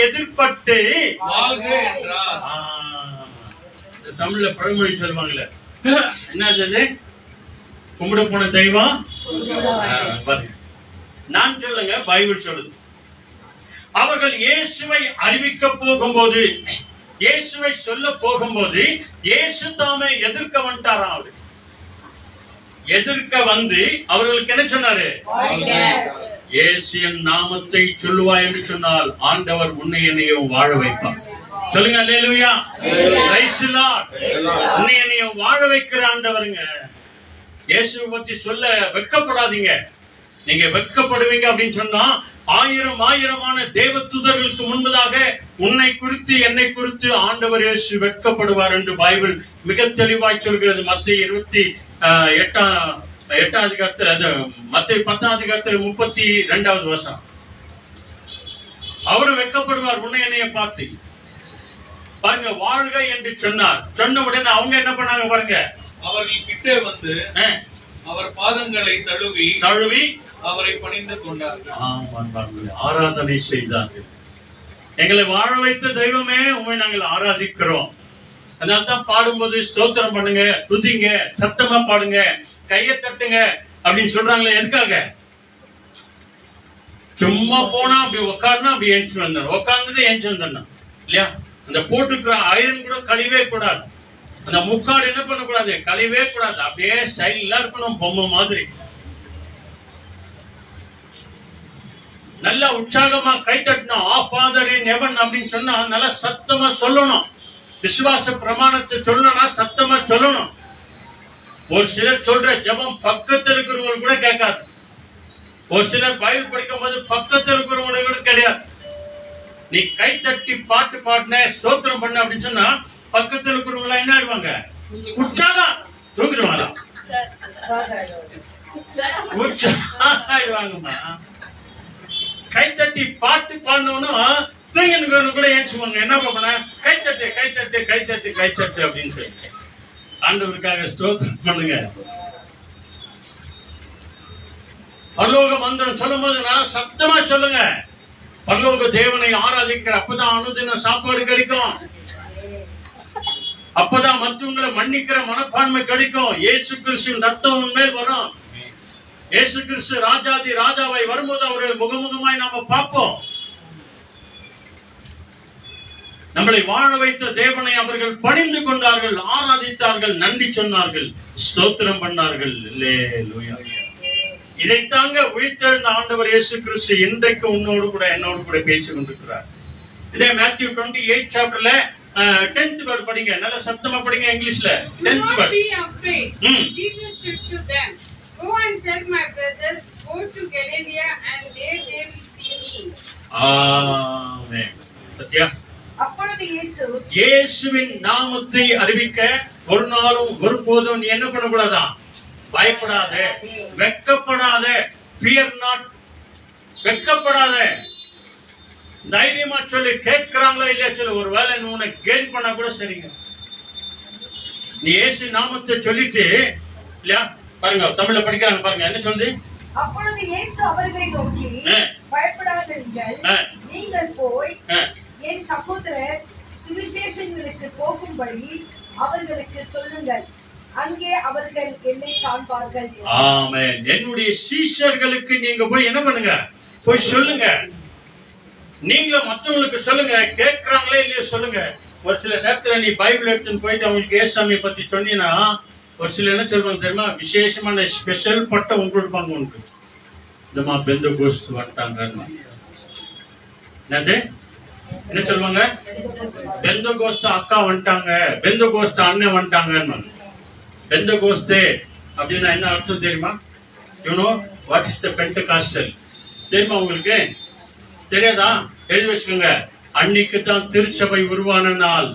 [SPEAKER 8] எதிர்பட்டு வாழ்க என்றார். தமிழ்ல பழமொழி சொல்லுவாங்கல்ல, என்னது? கும்பிட போன தெய்வம். நான் சொல்லுங்க, பைபிள் சொல்லுது. அவர்கள் இயேசுவை அறிவிக்க போகும்போது, இயேசுவை சொல்ல போகும்போது இயேசு தாமே எதிர்க்க வந்துட்டாராம். அவரு எதிர்க்க வந்து அவர்களுக்கு என்ன சொன்னாரு? இயேசுவின் நாமத்தை சொல்லுவாய் என்று சொன்னால் ஆண்டவர் உன்னை என்னையும் வாழ வைப்பார். சொல்லுங்க, அல்லேலூயா, பிரைஸ் தி லார்ட். உன்னை என்னையும் வாழ வைக்கிற ஆண்டவருங்க. இயேசுவை பத்தி சொல்ல வெட்கப்படாதீங்க. நீங்க வெட்கப்படுவீங்க அப்படின்னு சொன்னா ஆயிரமான தேவதூதர்களுக்கு முன்பதாக உன்னை குறித்து என்னை குறித்து ஆண்டவர் இயேசு வெட்கப்படுவார் என்று பைபிள் மிக தெளிவாய் சொல்கிறது. மத்தேயு 28 அதிகாரத்தில், மத்தேயு 10 அதிகாரத்தில் 32வது வசனம். அவரு வெட்கப்படுவார் உன்னை என்னைய பார்த்து. பாருங்க, வாழ்க என்று சொன்னார். சொன்ன உடனே அவங்க என்ன பண்ணாங்க பாருங்க,
[SPEAKER 11] அவர்கள் கிட்டே வந்து அவர் பாதங்களை தழுவி அவரை பணிந்து கொண்டார்கள்,
[SPEAKER 8] ஆராதனை செய்தார்கள். எங்களை வாழ வைத்த தெய்வமே, உண்மை நாங்கள் ஆராதிக்கிறோம். அதனால்தான் பாடும்போது ஸ்தோத்திரம் பண்ணுங்க, துதிங்க, சத்தமா பாடுங்க, கையை தட்டுங்க அப்படின்னு சொல்றாங்களே. எதுக்காக? சும்மா போனா அப்படி உட்காருனா அப்படி ஏஞ்சி வந்தோம், உட்கார்ந்துட்டு ஏஞ்சி வந்தோம் இல்லையா? அந்த போட்டுக்கிற ஐரன் கூட கழிவே கூடாது. அந்த முக்காடு என்ன பண்ணக்கூடாது? கழிவே கூடாது. அப்படியே ஸ்டைலா இருக்கணும், பொம்மை மாதிரி. நல்லா உற்சாகமா கை தட்டணும். ஆ ஃபாதர் இன் ஹெவன் அப்படின்னு சொன்னா நல்லா சத்தமா சொல்லணும். விசுவாச பிரமாணத்தை சொல்லணும்னா சத்தமா சொல்லணும். ஒரு சிலர் சொல்ற ஜெபம் பக்கத்தில் இருக்கிறவங்க கூட கேட்காது. ஒரு சிலர் பைபிள் படிக்கும் போது பக்கத்தில் இருக்கிறவங்க கூட கிடையாது. நீ கை தட்டி பாட்டு பாடின, ஸ்தோத்திரம் பண்ண அப்படின்னு சொன்னா பக்கத்தில் இருக்கிறவங்க என்ன ஆயிடுவாங்க? உற்சாகம் தூங்கிடுவாங்க, உற்சாகமா. கை தட்டி பாட்டு பாடணும் தூங்கினு கூட ஏச்சுவாங்க. என்ன பண்ண? கை தட்டு கை தட்டு கை தட்டு கை தட்டு அப்படின்னு சொல்லி ஆண்டவருக்காக ஸ்தோத்திரம் பண்ணுங்க. பரலோக மந்திரம் சொல்லும் போது நல்லா சத்தமா சொல்லுங்க. பரலோக தேவனை ஆராதிக்கிற அப்பதான் அனுதின சாப்பாடு கிடைக்கும். அப்பதான் மற்றவங்களை மன்னிக்கிற மனப்பான்மை கிடைக்கும். இயேசு கிறிஸ்துவின் ரத்தம் உன்மேல் வரும். இயேசு கிறிஸ்து ராஜாதி ராஜாவை வரும்போது அவரை முகமுகமாய் நாம பார்ப்போம். நம்மளை வாழ வைத்த தேவனை அவர்கள் பணிந்து கொண்டார்கள், ஆராதித்தார்கள், நன்றி சொன்னார்கள், ஸ்தோத்திரம் பண்ணார்கள். அல்லேலூயா. இதைத்தாங்க உயிர்த்தெழுந்த ஆண்டவர் இயேசு கிறிஸ்து இன்றைக்கு உன்னோடு கூட என்னோடு கூட பேசிக் கொண்டிருக்கிறார். இதே மேத்யூ 28 சாப்டர்ல 10th verse படிங்க. நல்ல சத்தமா படிங்க இங்கிலீஷ்ல. 10th verse.
[SPEAKER 2] Be afraid. Jesus said to them, go and tell my brothers, go to Galilee and there they will see me.
[SPEAKER 8] ஆமென். சத்யா.
[SPEAKER 5] அப்பொழுது
[SPEAKER 8] இயேசுவின் நாமத்தை அறிவிக்க ஒரு நாளும் ஒருபோதும் நீ என்ன பண்ணக்கூடாதா? பயப்படாத, வெட்கப்படாத. fear not. வெட்கப்படாத. தைரியமா சொல்லி கேட்கிறாங்களோ இல்லையா சொல்லு. ஒரு வேலை உன்னை கேள்வி பண்ணா கூட சரிங்க. நீ இயேசு நாமத்தை சொல்லிட்டு இல்லையா பாருங்க, தமிழ்ல படிக்கிறாங்க பாருங்க என்ன சொல்லுது.
[SPEAKER 5] அப்பொழுது இயேசு அவர்களை நோக்கி, பயப்படாதீர்கள், நீங்கள் போய் என் சகோதரர் சுவிசேஷங்களுக்கு போகும்படி அவர்களுக்கு சொல்லுங்கள், அங்கே அவர்கள் என்னை காண்பார்கள்.
[SPEAKER 8] ஆமென். என்னுடைய சீஷர்களுக்கு நீங்க போய் என்ன பண்ணுங்க? போய் சொல்லுங்க. நீங்களும் மற்றவங்களுக்கு சொல்லுங்க. கேட்கறாங்களே இல்லையோ சொல்லுங்க. ஒரு சில நேரத்துல நீ பைபிள் எடுத்துன்னு போயிட்டு அவங்களுக்கு ஏசாமியை பத்தி சொன்னீங்கன்னா ஒரு சில என்ன சொல்றாங்க தெரியுமா? விசேஷமான ஸ்பெஷல் பட்டம் உங்களுக்கு கொடுப்பாங்க. உனக்கு இந்தமா பெந்தகோஸ்து வந்துட்டாங்க. என்னது என்ன சொல்லுவாங்க? பெந்தகோஸ்து அக்கா வந்துட்டாங்க, பெந்தகோஸ்து அண்ணன் வந்துட்டாங்க. பெந்தகோஸ்தே அப்படின்னா என்ன அர்த்தம் தெரியுமா? You know what is the Pentecostal? தெரியுமா உங்களுக்கு? தெரியாதா? எழுதி வச்சுக்கோங்க. அன்னைக்கு தான் திருச்சபை உருவான நாள்.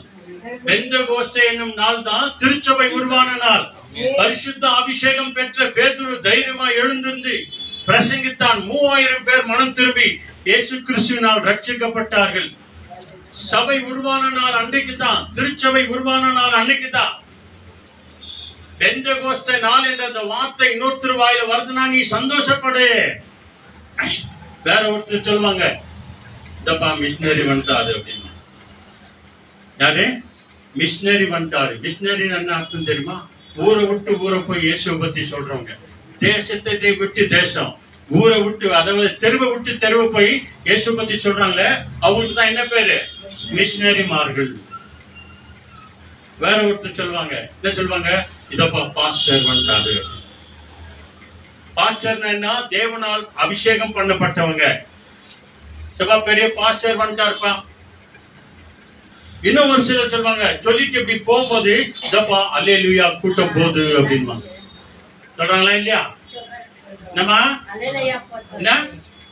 [SPEAKER 8] பெந்தகோஸ்தே என்னும் நாள் தான் திருச்சபை உருவான நாள். பரிசுத்த அபிஷேகம் பெற்ற பேதுரு தைரியமா எழுந்திருந்து பிரசங்கித்தான். 3000 பேர் மனம் திரும்பி இயேசு கிறிஸ்துவினால் ரட்சிக்கப்பட்டார்கள். சபை உருவான நாள் அன்றைக்கு தான். திருச்சபை உருவான நாள் அன்னைக்கு தான். பெந்தகோஸ்தே நாள் என்ற அந்த வார்த்தை இன்னொருத்தர் வாயில வருதுன்னா நீ சந்தோஷப்படு. வேற ஒருத்தர் சொல்லுவாங்க, இதப்பா மிஷினரி வந்துட்டாரு அப்படின்னு. யாரு? மிஷினரி வந்துட்டாரு. மிஷினரி என்ன அர்த்தம் தெரியுமா? ஊரை விட்டு ஊரை போய் இயேசுவை பத்தி சொல்றவங்க. தேசத்தை விட்டு தேசம், ஊரை விட்டு, அதாவது தெருவை விட்டு தெருவை போய் இயேசுவை பத்தி சொல்றாங்களே அவங்களுக்கு தான் என்ன பேரு? மிஷினரிமார்கள். வேற ஒருத்தர் சொல்லுவாங்க, என்ன சொல்லுவாங்க? இதப்பா பாஸ்டர் வந்துட்டாரு. பாஸ்டர் என்ன? தேவனால் அபிஷேகம் பண்ணப்பட்டவங்க. சபா பெரிய பாஸ்டர் வந்துட்டாருப்பா. இன்னும் ஒரு சிலர் சொல்லுவாங்க, சொல்லிட்டு இப்படி போகும்போது இதப்பா அல்லேலூயா கூட்டம் போகுது அப்படின்னா சொல்றாங்களா இல்லையா? நம்ம என்ன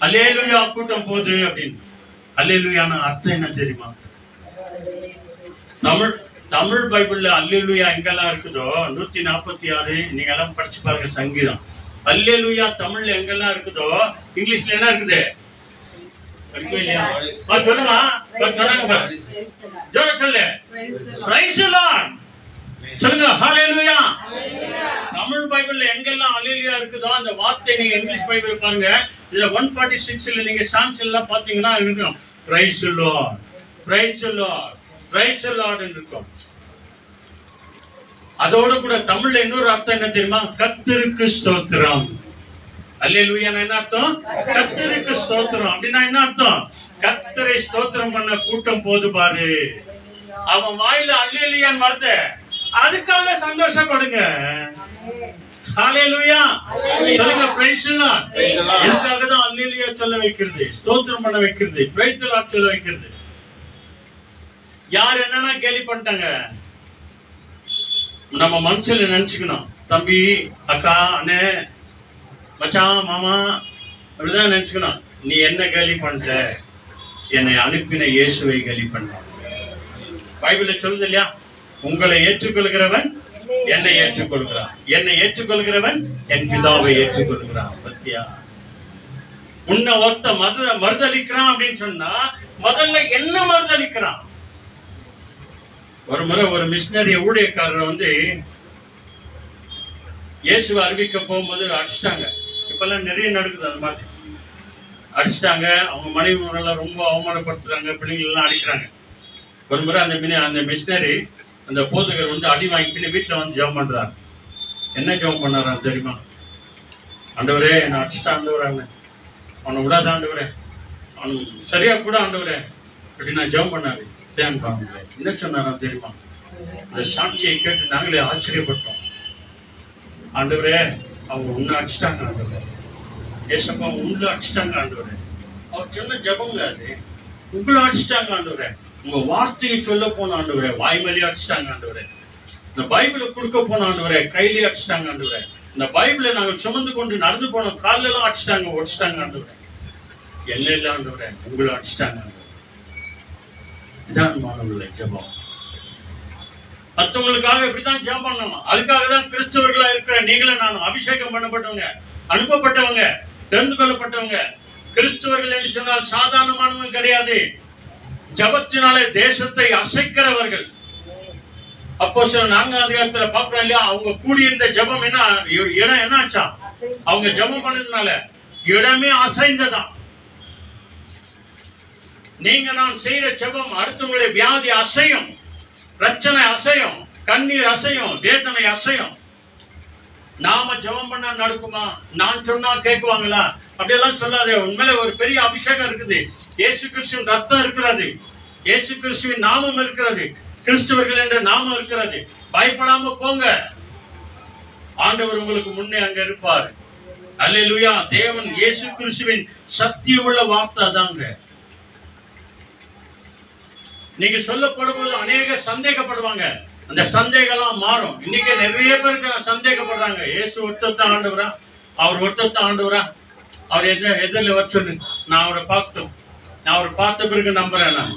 [SPEAKER 8] அல்லேலூயா கூட்டம் போகுது அப்படின்னு. அல்லேலூயான அர்த்தம் என்ன தெரியுமா? தமிழ் பைபிள்ல அல்லேலூயா எங்கெல்லாம் இருக்குதோ 146 நீங்க எல்லாம் படிச்சு பாருங்க. சங்கீதம் அல்லேலூயா தமிழ்ல எங்கெல்லாம் இருக்குதோ இங்கிலீஷ்ல என்ன இருக்குது? சொல்லுங்க சொல்லுங்க ஹல்லேலூயா. தமிழ் பைபிள்ல எங்கெல்லாம் அல்லேலூயா இருக்குதோ அந்த வார்த்தை நீங்க இங்கிலீஷ் பைபிள் பாருங்க. இதுல 146ல நீங்க சாங்ஸ் எல்லாம் பாத்தீங்கன்னா இருக்கும் price the Lord, price the Lord, price the Lord இருக்கும். அதோட கூட தமிழ்ல இன்னொரு அர்த்தம் என்ன தெரியுமா? கர்த்தருக்கு ஸ்தோத்திரம். அல்லேலூயா என்ன அர்த்தம்? கர்த்தருக்கு ஸ்தோத்திரம் அப்படின்னா என்ன அர்த்தம்? கர்த்தரை ஸ்தோத்திரம் பண்ண கூட்டம் போது பாரு. அவன் வாயில அல்லேலூயான்னு வருது, அதுக்காக சந்தோஷப்படுங்க. ஹல்லேலூயா சொல்லுங்க. Price the Lord. இதுக்காக தான் அல்லேலூயா சொல்ல வைக்கிறது, ஸ்தோத்திரம் பண்ண வைக்கிறது, பிரைஸ் தி லார்ட் சொல்ல வைக்கிறது. யார் என்னன்னா கேலி பண்ணிட்டாங்க, நம்ம மனசுல நினைச்சுக்கணும். தம்பி, அக்கா, அண்ணே, மச்சான், மாமா அப்படிதான் நினைச்சுக்கணும். நீ என்ன கேலி பண்ற? என்னை அனுப்பின இயேசுவை கேலி பண்ண. பைபிள்ல சொல்லுது இல்லையா? உங்களை ஏற்றுக்கொள்கிறவன் என்னை ஏற்றுக்கொள்கிறான், என்னை ஏற்றுக்கொள்கிறவன் என் பிதாவை ஏற்றுக்கொள்கிறான். பத்தியா? உன்னை ஒருத்த மறுதளிக்கிறான் அப்படின்னு சொன்னா முதல்ல என்ன மறுதளிக்கிறான்? ஒரு முறை ஒரு மிஷினரி ஊழியக்காரர் இயேசுவை அறிவிக்க போகும்போது அடிச்சிட்டாங்க. இப்பெல்லாம் நிறைய நடக்குது அந்த மாதிரி. அடிச்சிட்டாங்க. அவங்க மனைவி முறையெல்லாம் ரொம்ப அவமானப்படுத்துறாங்க. பிள்ளைங்களெல்லாம் அடிக்கிறாங்க. ஒரு முறை அந்த மிஷினரி அந்த போதகர் வந்து அடி வாங்கிட்டு வீட்டில் வந்து ஜெபம் பண்றாரு. என்ன ஜெபம் பண்ணாரா தெரியுமா? ஆண்டவரே என்னை அடிச்சுட்டா ஆண்டவரே, அவனை விடாத ஆண்டவரே, அவன் சரியா கூட ஆண்டவரே அப்படி நான் ஜெபம் பண்ணாரு. என்ன சொன்னாரா தெரியுமா? அந்த சாட்சியை கேட்டு நாங்களே ஆச்சரியப்பட்டோம். ஆண்டவரே அவங்க உன்னை அடிச்சிட்டாங்க ஆண்டவரே, ஏசப்பா உங்களை அடிச்சிட்டாங்க ஆண்டவரே. அவர் சொன்ன ஜபங்க அது. உங்களை அடிச்சிட்டாங்க ஆண்டவரே, உங்க வார்த்தையை சொல்ல போன ஆண்டவரே வாய்மொழி அடிச்சிட்டாங்க ஆண்டவரே, இந்த பைபிளை கொடுக்க போன ஆண்டவரே கையிலே அடிச்சிட்டாங்க ஆண்டவரே, இந்த பைபிளை நாங்கள் சுமந்து கொண்டு நடந்து போன காலில் எல்லாம் அடிச்சிட்டாங்க, ஒடிச்சிட்டாங்க ஆண்டவரே, என்ன இல்லை ஆண்டவரே உங்களை அடிச்சிட்டாங்க ஆண்டவரே. இதான் மாணவர்களே ஜபம். மற்றவங்களுக்காக இப்படிதான் ஜெபம் பண்ணணும். அதுக்காக தான் கிறிஸ்தவர்களா இருக்கிற நீங்களும் நானும் அபிஷேகம் பண்ணப்பட்டவங்க, அனுப்பப்பட்டவங்க, தெரிந்து கொள்ளப்பட்டவங்க. கிறிஸ்தவர்கள் என்று சொன்னால் சாதாரணமானவங்க கிடையாது. ஜபத்தினாலே தேசத்தை அசைக்கிறவர்கள். அப்போ சில 4ஆம் அதிகாரத்துல பாக்குறோம் இல்லையா, அவங்க கூடியிருந்த ஜபம் என்ன இடம் என்னாச்சா? அவங்க ஜபம் பண்ணதுனால இடமே அசைந்ததான். நீங்க நான் செய்யற ஜபம் அடுத்தவங்களுடைய வியாதி அசையும், பிரச்சனை அசையும், கண்ணீர் அசையும், வேதனை அசையும். நாம ஜெபம் பண்ணா நடக்குமா? நான் சொன்னா கேட்குவாங்களா? அப்படியெல்லாம் சொல்லாதே. உண்மையில ஒரு பெரிய அபிஷேகம் இருக்குது. இயேசு கிறிஸ்துவின் ரத்தம் இருக்கிறது, இயேசு கிறிஸ்துவின் நாமம் இருக்கிறது, கிறிஸ்துவர்கள் என்ற நாமம் இருக்கிறது. பயப்படாம போங்க, ஆண்டவர் உங்களுக்கு முன்னே அங்க இருப்பார். அல்லேலூயா. தேவன் இயேசு கிறிஸ்துவின் சத்தியமுள்ள வார்த்தை தாங்க. நீங்க சொல்லப்படும் போது அநேக சந்தேகப்படுவாங்க, அந்த சந்தேகம் மாறும். இன்னைக்கு நிறைய பேருக்கு சந்தேகப்படுறாங்க. இயேசு ஒருத்தர் ஆண்டவரா, அவர் ஒருத்தர் ஆண்டவரா, அவர் எதிரில் வர சொல்லு, நான் அவரை பார்க்கட்டும், நான் அவரை பார்த்த பிறகு நம்புறேன். நான்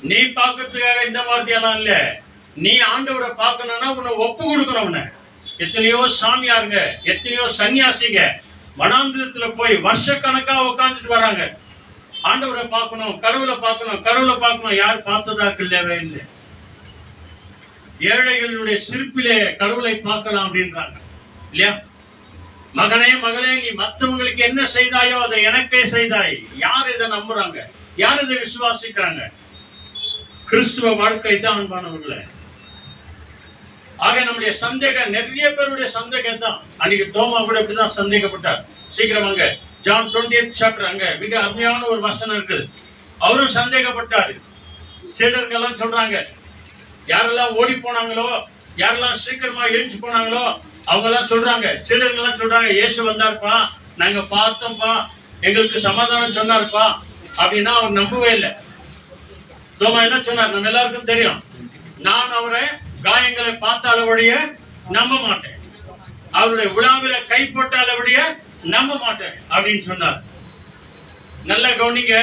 [SPEAKER 8] நீ பார்க்கறதுக்காக இந்த வார்த்தையெல்லாம் இல்ல, நீ ஆண்டவரை பார்க்கணும்னா உன்னை ஒப்பு கொடுக்கணும். எத்தனையோ சாமியாருங்க, எத்தனையோ சன்னியாசிங்க வனாந்திரத்துல போய் வருஷக்கணக்கா உட்காந்துட்டு வராங்க. ஆண்டவரை பார்க்கணும், கடவுளை பார்க்கணும், கடவுளை பார்க்கணும். யார் பார்த்ததாக்கு இல்லவே இல்லை. ஏழைகளுடைய சிரிப்பிலே கடவுளை பார்க்கலாம் அப்படின்றாங்க இல்லையா? மகனே மகளே, நீ மற்றவங்களுக்கு என்ன செய்தாயோ அதை எனக்கே செய்தாய். யார் இதை நம்புறாங்க? யார் இதை விசுவாசிக்கிறாங்க? கிறிஸ்துவ வாழ்க்கை தான் அன்பானவர்களே. ஆக நம்முடைய சந்தேகம், நிறைய பேருடைய சந்தேகம் தான். அன்னைக்கு தோமா கூட இப்படிதான் சந்தேகப்பட்டார். சீக்கிரம் அங்க ஜான் 20th chapter அங்க மிக அருமையான ஒரு வசனம் இருக்குது. அவரும் சந்தேகப்பட்டாரு. சீடர்கள்லாம் சொல்றாங்க, யாரெல்லாம் ஓடி போனாங்களோ, யாரெல்லாம் சீக்கிரமா எழுந்து போனாங்களோ அவங்க எல்லாம் சொல்றாங்க, சீடர்கள்லாம் சொல்றாங்க, இயேசு வந்தாருப்பா, நாங்க பார்த்தோம்ப்பா, எங்களுக்கு சமாதானம் சொன்னாருப்பா அப்படின்னா அவர் நம்பவே இல்லை. தோமா என்ன சொன்னார்? நம்ம எல்லாருக்கும் தெரியும், நான் அவரை காயங்களை பார்த்தால வழிய நம்ப மாட்டேன், அவருடைய விழாவில கை போட்டால வழிய நம்ப மாட்டேன் அப்படின்னு சொன்னார். நல்ல கவனிங்க,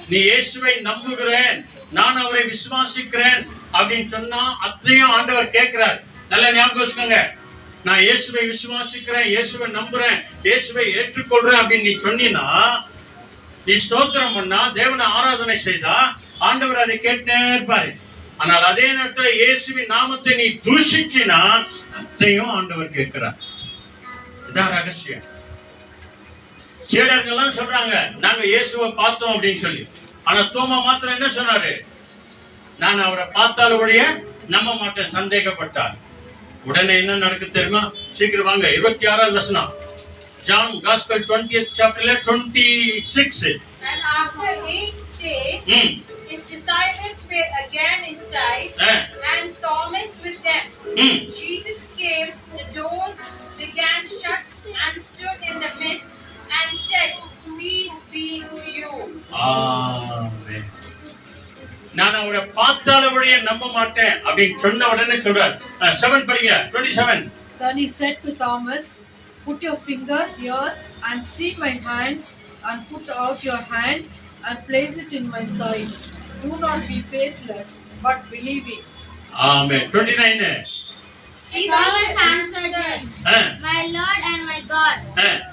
[SPEAKER 8] நீ இயேசுவை நம்புகிறேன், நான் அவரை விசுவாசிக்கிறேன் அப்படின்னு சொன்னா அத்தையும் ஆண்டவர் கேட்கிறார். நல்ல ஞாபகம் வச்சுக்கோங்க. நான் இயேசுவை விசுவாசிக்கிறேன், இயேசுவை நம்புறேன், இயேசுவை ஏற்றுக்கொள்றேன் அப்படின்னு நீ சொன்னீன்னா, நீ ஸ்தோத்திரம் பண்ணா, தேவனை ஆராதனை செய்தா ஆண்டவர் அதை கேட்டே இருப்பாரு. ஆனால் அதே நேரத்துல இயேசுவின் நாமத்தை நீ தூஷிச்சினா அத்தையும் ஆண்டவர் கேட்கிறார். இதான் ரகசியம். சீடர்கள்லாம் சொல்றாங்க, நாங்க இயேசுவை பார்த்தோம் அப்படின்னு சொல்லி. ஆனா தோமா மாத்திரம் என்ன சொன்னாரு? நான் அவரை பார்த்தால வழிய நம்ப மாட்டேன், சந்தேகப்பட்டார். உடனே என்ன நடக்கு தெரியுமா? சீக்கிரம் வாங்க, 26வது வசனம். John Gospel 20th chapter 26.
[SPEAKER 5] And after 8 days, his disciples were again inside, and Thomas with them. Jesus came, the doors began shut, and stood in the midst, and said, "Peace be to you."
[SPEAKER 8] Amen. நான் அவரை பார்த்தால வழிய நம்ப மாட்டேன் அப்படின்னு சொன்ன உடனே சொல்றார். 7 படிங்க, 27.
[SPEAKER 10] Then he said to Thomas, "Put your finger here and see my hands, and put out your hand and place it in my side. Do not be faithless, but believing."
[SPEAKER 8] Amen. 29.
[SPEAKER 3] Jesus answered him,
[SPEAKER 7] My Lord and my God.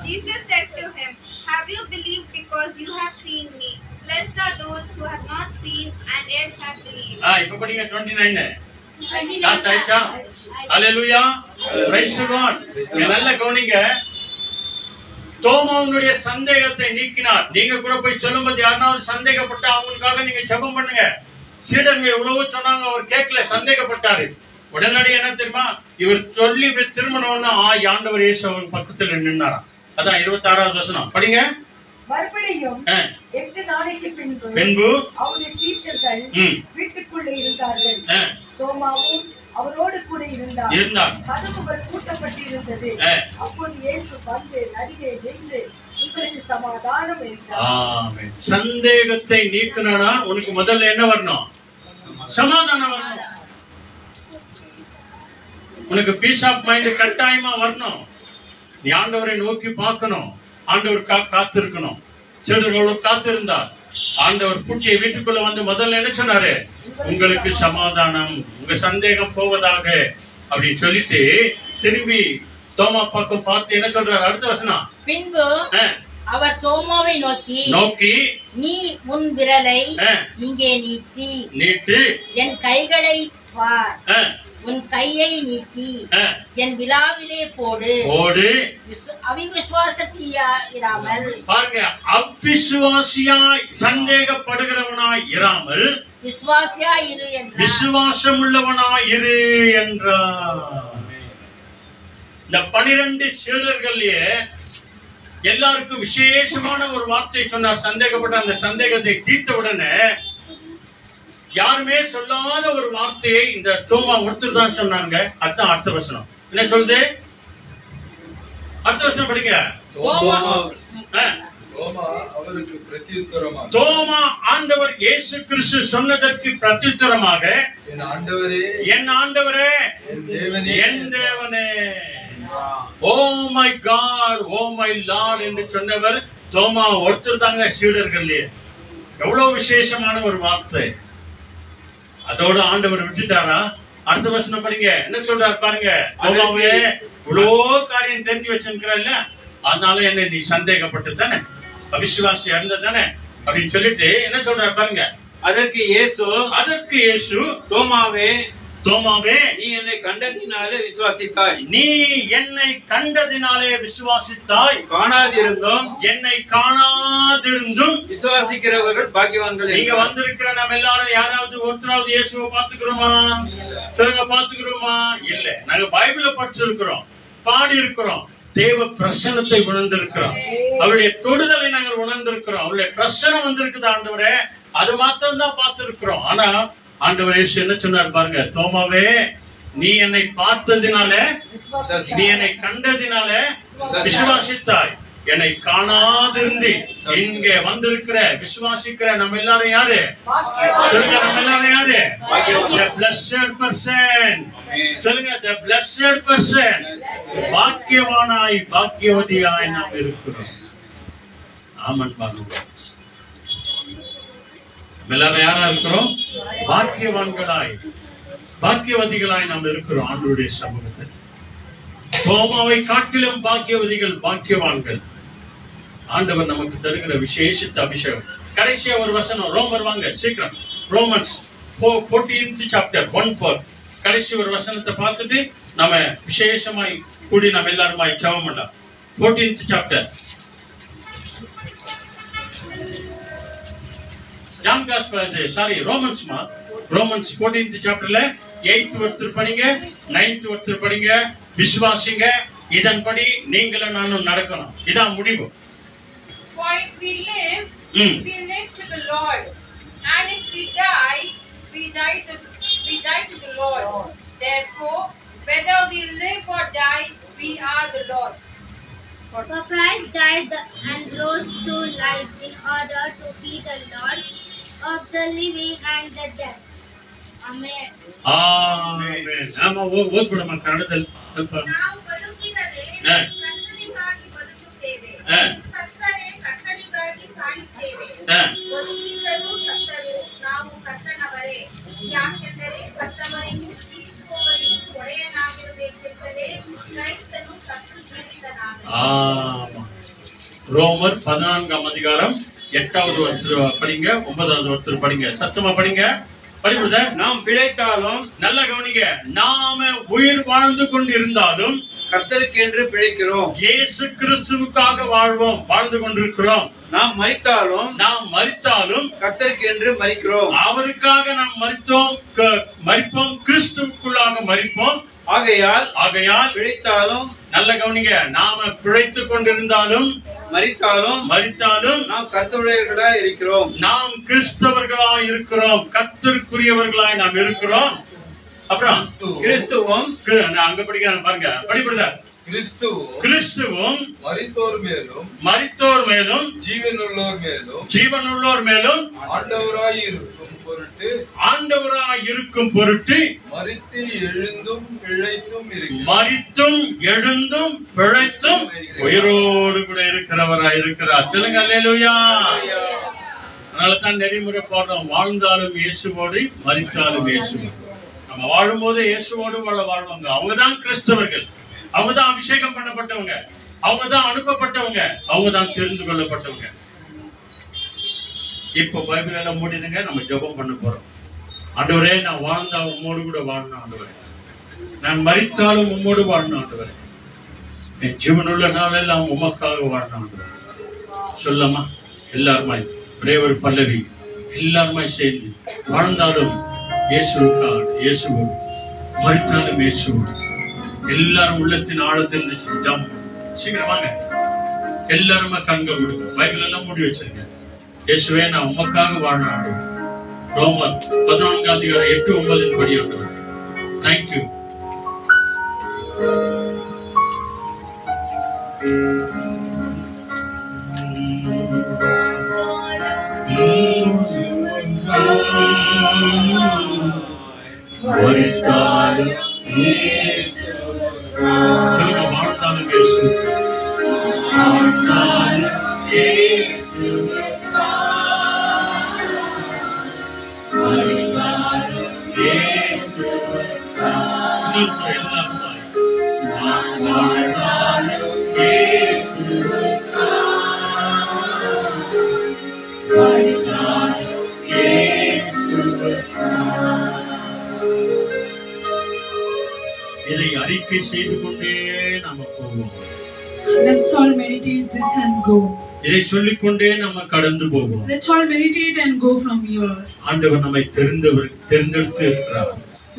[SPEAKER 3] Jesus said to him, "Have you believed because you have seen me? Blessed are those who have not seen and yet have believed."
[SPEAKER 8] இப்ப படிங்க 29. காசு ஆயிடுச்சா? அல்லேலூயா, பிரைஸ் தி லார்ட். நீங்க நல்ல கவனிங்க. தோமாவுடைய சந்தேகத்தை நீக்கினார். நீங்க கூட போய் சொல்லும்போது யாராவது சந்தேகப்பட்டா அவங்களுக்காக நீங்க ஜெபம் பண்ணுங்க. சீடர்கள் எவ்வளவோ சொன்னாங்க, அவர் கேட்கல, சந்தேகப்பட்டாரு. உடனடியாக என்ன தெரியுமா, இவர் சொல்லி திருமணம்னு ஆண்டவர் இயேசு அவர் பக்கத்துல நின்னாராம். அதான் 26வது வசனம் படிங்க.
[SPEAKER 12] மறுபடியும் 8 நாளைக்கு
[SPEAKER 8] பின்பு
[SPEAKER 12] அவருடைய சீஷர்கள் வீட்டுக்குள்ளே இருந்தார்கள். தோமாவும் அவரோடு கூட இருந்தார். கதவுகள் பூட்டப்பட்டிருந்தது. அப்போது இயேசு வந்து நடுவே நின்று உங்களுக்கு சமாதானம் என்றார்.
[SPEAKER 8] ஆமென். சந்தேகத்தை நீக்கணும்னா உனக்கு முதல்ல என்ன வரணும்? சமாதானம் வரணும். உனக்கு பீஸ் ஆஃப் மைண்ட் கட்டாயமா வரணும். நீ ஆண்டவரை நோக்கி பார்க்கணும். ஆண்டவர் காத்திருக்கணும். சிலர்களோடு காத்திருந்தார். ஆண்டவர் குட்டியை வீட்டுக்குள்ள வந்து முதல்ல என்ன சொன்னாரு? உங்களுக்கு சமாதானம், உங்க சந்தேகம் போவதாக அப்படின்னு சொல்லிட்டு திரும்பி தோமா பக்கம் பார்த்து என்ன சொல்றாரு? அடுத்த வசனம்.
[SPEAKER 9] பின்பு அவர் தோமாவை நோக்கி நீ உன் விரலை இங்கே நீட்டு என் கைகளை பார், உன் கையை நீட்டி என் விலாவிலே போடு. அவிசுவாசியாயிராமல்
[SPEAKER 8] பாருங்க, அவிசுவாசியாய் சந்தேகப்படுகிறவனாய் இராமல்
[SPEAKER 9] விசுவாசியாய் இரு என்றார்.
[SPEAKER 8] விசுவாசம் உள்ளவனாய் இரு என்றார். இந்த 12 சீடர்கள்லயே எல்லாருக்கும் விசேஷமான ஒரு வார்த்தை சொன்னார். சந்தேகப்பட்ட அந்த சந்தேகத்தை தீர்த்த உடனே யாருமே சொல்லாத ஒரு வார்த்தையை இந்த தோமா ஒருத்தர் தான் சொன்னாங்க. அதான் அடுத்த வசனம் என்ன சொல்லுது? அடுத்த வசனம் படிங்க. தோமா ஆண்டவர் இயேசு கிறிஸ்து சொன்னதற்கு பிரத்யுத்தரமாக என் ஆண்டவரே என் தேவனே, oh my God, oh my Lord என்று சொன்னவர் தோமா ஒருத்தர் தாங்க சீடர்கள்லயே. எவ்வளவு விசேஷமான ஒரு வார்த்தை. அதோட ஆண்டவர் விட்டுட்டாரா? அடுத்த வசனம் படிங்க. என்ன சொல்றாரு பாருங்க. தோமாவே, இவ்வளோ காரியம் தெரிஞ்சு வச்சிருக்கிறல்ல, அதனால என்ன நீ சந்தேகப்பட்டு தானே, அவிசுவாசி இருந்த தானே அப்படின்னு சொல்லிட்டு என்ன சொல்றாரு பாருங்க.
[SPEAKER 11] அதற்கு இயேசு தோமாவே நீ என்னை கண்டதினாலே விசுவாசித்தாய்.
[SPEAKER 8] நீ என்னை கண்டதினாலே விசுவாசித்தாய்.
[SPEAKER 11] காணாதிருந்தும்
[SPEAKER 8] என்னை காணாதிருந்தும்
[SPEAKER 11] விசுவாசிக்கிறவர்கள் பாக்கியவான்கள்.
[SPEAKER 8] நீங்க வந்திருக்கிற நம்ம எல்லாரும் யாராவது ஒருத்தராவது இயேசுவை பாத்துக்கிறோமா? சொல்லுங்க, பாத்துக்கிறோமா? இல்ல. நாங்க பைபிளை படிச்சிருக்கிறோம், பாடி இருக்கிறோம், தேவ பிரசன்னத்தை உணர்ந்திருக்கிறோம், அவருடைய தொடுதலை நாங்கள் உணர்ந்திருக்கிறோம், அவருடைய பிரசனம் வந்திருக்குது ஆண்டவரே, அது மாத்திரம் தான் பார்த்திருக்கிறோம். ஆனா ஆண்டவர் இயேசு என்ன சொன்னார் பாருங்க. தோமாவே, நீ என்னை பார்த்ததினால, நீ என்னை கண்டதினால விசுவாசித்தாய். என்னை காணாதிருந்து இங்க வந்திருக்கிற விசுவாசிக்கிற நம்ம எல்லாரும் யாரு? சொல்லுங்க, நம்ம எல்லாரும் யாரு? The blessed person. சொல்லுங்க, the blessed person. பாக்கியவானாய் பாக்கியவதியாய் நாம் இருக்கிறோம். ஆமன் பாருங்க. எல்லாரும் யாரா இருக்கிறோம்? பாக்கியவான்களாய் பாக்கியவதிகளாய் நாம் இருக்கிறோம் ஆண்டவருடைய சமூகத்தில். தோமாவை காட்டிலும் பாக்கியவதிகள் பாக்கியவான்கள். ஆண்டவர் நமக்கு தருகிற விசேஷித்த அபிஷேகம். கடைசியா ஒரு வசனம், ரோமர் வாங்க சீக்கிரம். Romans 14th chapter 1:4. கடைசி ஒரு வசனத்தை பார்த்துட்டு நம்ம விசேஷமாய் கூடி நம்ம எல்லாருமாய் ஜெபம் பண்ணலாம். 14th chapter. John gospel, sorry, ரோமன்ஸ்மா. ரோமன்ஸ் 14th chapterல 8th ஒருத்தர் படிங்க, 9th ஒருத்தர் படிங்க. விசுவாசிங்க, இதன்படி நீங்களும் நானும் நடக்கணும். இதான் முடிவு.
[SPEAKER 5] For if we live to the Lord, and if we die, we die to the Lord. Therefore, whether we live or die, we are the Lord.
[SPEAKER 3] For Christ died and rose to life in order to be the Lord of the living and the dead. Amen.
[SPEAKER 8] Amen. ஆமா, ஓதுமா கன்னடத்தில்.
[SPEAKER 6] ನಾವು ಬದುಕಿದರೆ ಕರ್ತನಿಗಾಗಿ ಬದುಕುತ್ತೇವೆ, ಸತ್ತರೆ ಕರ್ತನಿಗಾಗಿ ಸಾಯುತ್ತೇವೆ. ಬದುಕಿದ್ದರೂ ಸತ್ತರೂ ನಾವು ಕರ್ತನವರೇ, ಯಾಕೆಂದರೆ ಸತ್ತವರಿಗೂ ಜೀವಿಸುವವರಿಗೂ ಒಡೆಯನಾಗಿರಬೇಕೆಂದರೆ ಕ್ರೈಸ್ತನು ಸತ್ತು ಜೀವಿತನಾದನು.
[SPEAKER 8] ஆமா. ரோமர் 14th அதிகாரம் 8வது ஒருத்தர் படிங்க, 9வது ஒருத்தர் படிங்க, சத்தமா படிங்க. படிப்படுத
[SPEAKER 11] நாம் பிழைத்தாலும்
[SPEAKER 8] நல்ல கவனிங்க, நாம உயிர் வாழ்ந்து கொண்டிருந்தாலும்
[SPEAKER 11] கர்த்தருக்கு என்று பிழைக்கிறோம்.
[SPEAKER 8] இயேசு கிறிஸ்துவுக்காக வாழ்ந்து கொண்டிருக்கிறோம்.
[SPEAKER 11] நாம் மரித்தாலும்
[SPEAKER 8] கர்த்தருக்கு என்று மரிக்கிறோம். அவருக்காக நாம் மரிப்போம், கிறிஸ்துவுக்குள்ளாக மரிப்போம். ஆகையால் பிழைத்தாலும் நல்ல கவனிங்க, நாம பிழைத்துக் கொண்டிருந்தாலும் மரித்தாலும்
[SPEAKER 11] நாம் கர்த்தருடையவர்களாய் இருக்கிறோம்.
[SPEAKER 8] நாம் கிறிஸ்தவர்களாய் இருக்கிறோம், கர்த்தருக்குரியவர்களாய் நாம் இருக்கிறோம். அப்புறம்
[SPEAKER 11] கிறிஸ்துவும்
[SPEAKER 8] அங்க படிக்கிறாங்க பாருங்க, படிப்படுதா கிறிஸ்துவும் மரித்தோர் மேலும் ஜீவனுள்ளோர் மேலும்
[SPEAKER 13] ஆண்டவராய் இருக்கும் பொருட்டு
[SPEAKER 8] மரித்தும் எழுந்தும் பிழைத்தும் உயிரோடு கூட இருக்கிறவராய் இருக்கிறார். சொல்லுங்க அல்லேலூயா. அதனாலதான் நெறிமுறை பாடுறோம், வாழ்ந்தாலும் இயேசுவோடு மரித்தாலும் இயேசுவோடு. நம்ம வாழும்போது இயேசுவோடு வாழ்வாங்க. அவங்கதான் கிறிஸ்தவர்கள், அவங்கதான் அபிஷேகம் பண்ணப்பட்டவங்க, அவங்கதான் அனுப்பப்பட்டவங்க, அவங்கதான் தெரிந்து கொள்ளப்பட்டவங்க. இப்போ பைபிள் எல்லாம் மூடிடுங்க, நம்ம ஜெபம் பண்ண போறோம். ஆண்டவரே, நான் வாழ்ந்தா உம்மோடு கூட வாழணும் ஆண்டவரே, நான் மரித்தாலும் உம்மோடு வாழணும் ஆண்டவரே, என் ஜீவனுள்ள நாளெல்லாம் உமக்காக வாழணும் ஆண்டவரே. சொல்லமா எல்லாருமாய் ஒரே ஒரு பல்லவி, எல்லாருமாய் சேர்ந்து வாழ்ந்தாலும் இயேசுவுக்காக, இயேசுவோடு மரித்தாலும் இயேசுவோடு. எல்லாரும் உள்ளத்தின் ஆழத்தில் சீக்கிரமாங்க, எல்லாருமே கண்கள் கொடுங்க, பைபிள் எல்லாம் மூடி வச்சிருங்க. இயேசுவே, நான் உமக்காக வாழணும். ரோமர் 14:8-9 படி ஆண்டவர். தேங்க்யூ. சொல்லுங்க, வாழ்ந்தாலும் இயேசு. இதை அறிக்கை செய்து கொண்டே நாம போவோம்.
[SPEAKER 4] Let's all meditate this and go.
[SPEAKER 8] இதை சொல்லிக்கொண்டே நம்ம கடந்து போவோம்.
[SPEAKER 4] Let's all meditate and go from here.
[SPEAKER 8] ஆண்டவர் நம்மை தேர்ந்தெடுத்து இருக்கிறார்.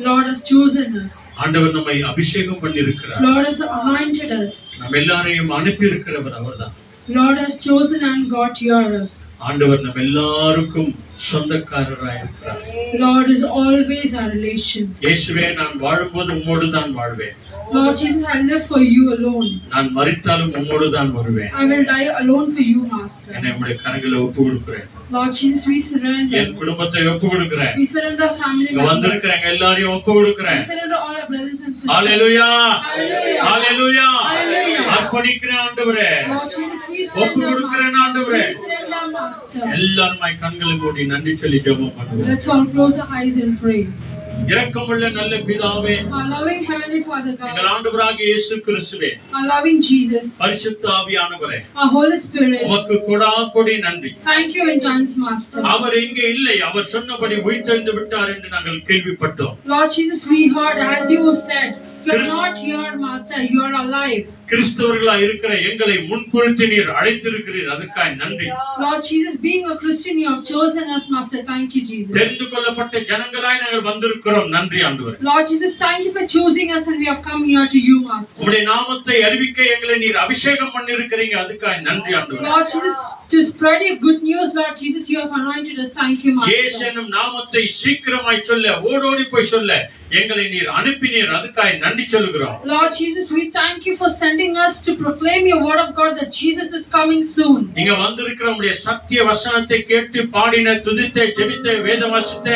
[SPEAKER 4] Lord has chosen us.
[SPEAKER 8] ஆண்டவர் நம்மை அபிஷேகம் பண்ணி இருக்கிறார்.
[SPEAKER 4] Lord has anointed us.
[SPEAKER 8] நம்ம எல்லாரையும் அனுப்பி இருக்கிறவர் அவர்தான்.
[SPEAKER 4] Lord has chosen and got yours.
[SPEAKER 8] ஆண்டவர் நம்ம எல்லாருக்கும் சொந்தக்காரராய் இருக்கிறார்.
[SPEAKER 4] Lord is always our relation.
[SPEAKER 8] இயேசுவே, நான் வாழும்போது உம்மோடு தான் வாழ்வேன்.
[SPEAKER 4] Lord Jesus, I live for you alone.
[SPEAKER 8] நான் மரித்தாலும் உம்மோடு தான் வருவேன்.
[SPEAKER 4] I will die alone for you, Master.
[SPEAKER 8] என்னை உம்முடைய கரங்களில் ஒப்பு கொடுக்கிறேன்.
[SPEAKER 4] Lord Jesus, we surrender.
[SPEAKER 8] என் குடும்பத்தை ஒப்பு கொடுக்கிறேன்.
[SPEAKER 4] We surrender our family members.
[SPEAKER 8] வந்திருக்கிறவங்க எல்லாரையும் ஒப்பு கொடுக்கிறேன்.
[SPEAKER 4] We surrender all our brothers and sisters.
[SPEAKER 8] Hallelujah,
[SPEAKER 4] Hallelujah.
[SPEAKER 8] Hallelujah.
[SPEAKER 4] Hallelujah.
[SPEAKER 8] அர்ப்பணிக்கிறேன் ஆண்டவரே.
[SPEAKER 4] Lord Jesus, we
[SPEAKER 8] ஒப்பு
[SPEAKER 4] surrender.
[SPEAKER 8] கொடுக்கிறேன் ஆண்டவரே.
[SPEAKER 4] We surrender, Master.
[SPEAKER 8] எல்லாரும் கண்களை மூடி நன்றி சொல்லி ஜெபம் பண்ணுவோம்.
[SPEAKER 4] Let's all close our eyes and pray.
[SPEAKER 8] இரக்கமுள்ள நல்ல பிதாவே,
[SPEAKER 4] Our loving Heavenly Father
[SPEAKER 8] எங்கள்
[SPEAKER 4] God,
[SPEAKER 8] ஆண்டவராகிய இயேசு கிறிஸ்துவே,
[SPEAKER 4] our loving Jesus,
[SPEAKER 8] பரிசுத்த ஆவியானவரே,
[SPEAKER 4] our Holy Spirit,
[SPEAKER 8] உமக்கு கொடாகொடி நன்றி.
[SPEAKER 4] thank you in tons, Master.
[SPEAKER 8] அவர் இங்கே இல்லை, அவர் சொன்னபடி உயிர்த்தெழுந்து விட்டார் என்று நாங்கள் கேள்விப்பட்டோம்.
[SPEAKER 4] Lord Jesus, we heard as you said, you are not here, Master, you are alive.
[SPEAKER 8] கிறிஸ்தவர்களாய் இருக்கிற எங்களை முன்குறித்து நீர் அழைத்திருக்கிறீர், அதுக்காய் நன்றி.
[SPEAKER 4] Lord Jesus, being a Christian, you have chosen us, Master. Thank you, Jesus.
[SPEAKER 8] தெரிந்து கொள்ளப்பட்ட ஜனங்களாய் நாங்கள் வந்திருக்கிறோம், நன்றி ஆண்டவரே.
[SPEAKER 4] Lord Jesus, thank you for choosing us and we have come here to you, Master.
[SPEAKER 8] உம்முடைய நாமத்தை அறிவிக்க எங்களை நீர் அபிஷேகம் பண்ணியிருக்கிறீங்க, அதுக்காய் நன்றி ஆண்டவரே.
[SPEAKER 4] Lord Jesus, to spread your good news, Lord Jesus, you have anointed us. Thank you,
[SPEAKER 8] இயேசு
[SPEAKER 4] Master.
[SPEAKER 8] என்னும் நாமத்தை சீக்கிரமாய் சொல்ல, ஓடோடி போய் சொல்ல எங்களை நீர் அனுப்பினீர், அதுக்காய் நன்றி சொல்லுகிறோம்.
[SPEAKER 4] Lord Jesus, we thank you for sending us to proclaim your word of God that Jesus is coming soon.
[SPEAKER 8] இங்க வந்திருக்கிற உம்முடைய சத்திய வசனத்தை கேட்டு பாடின, துதித்த, ஜெபித்த, வேத வாசித்த,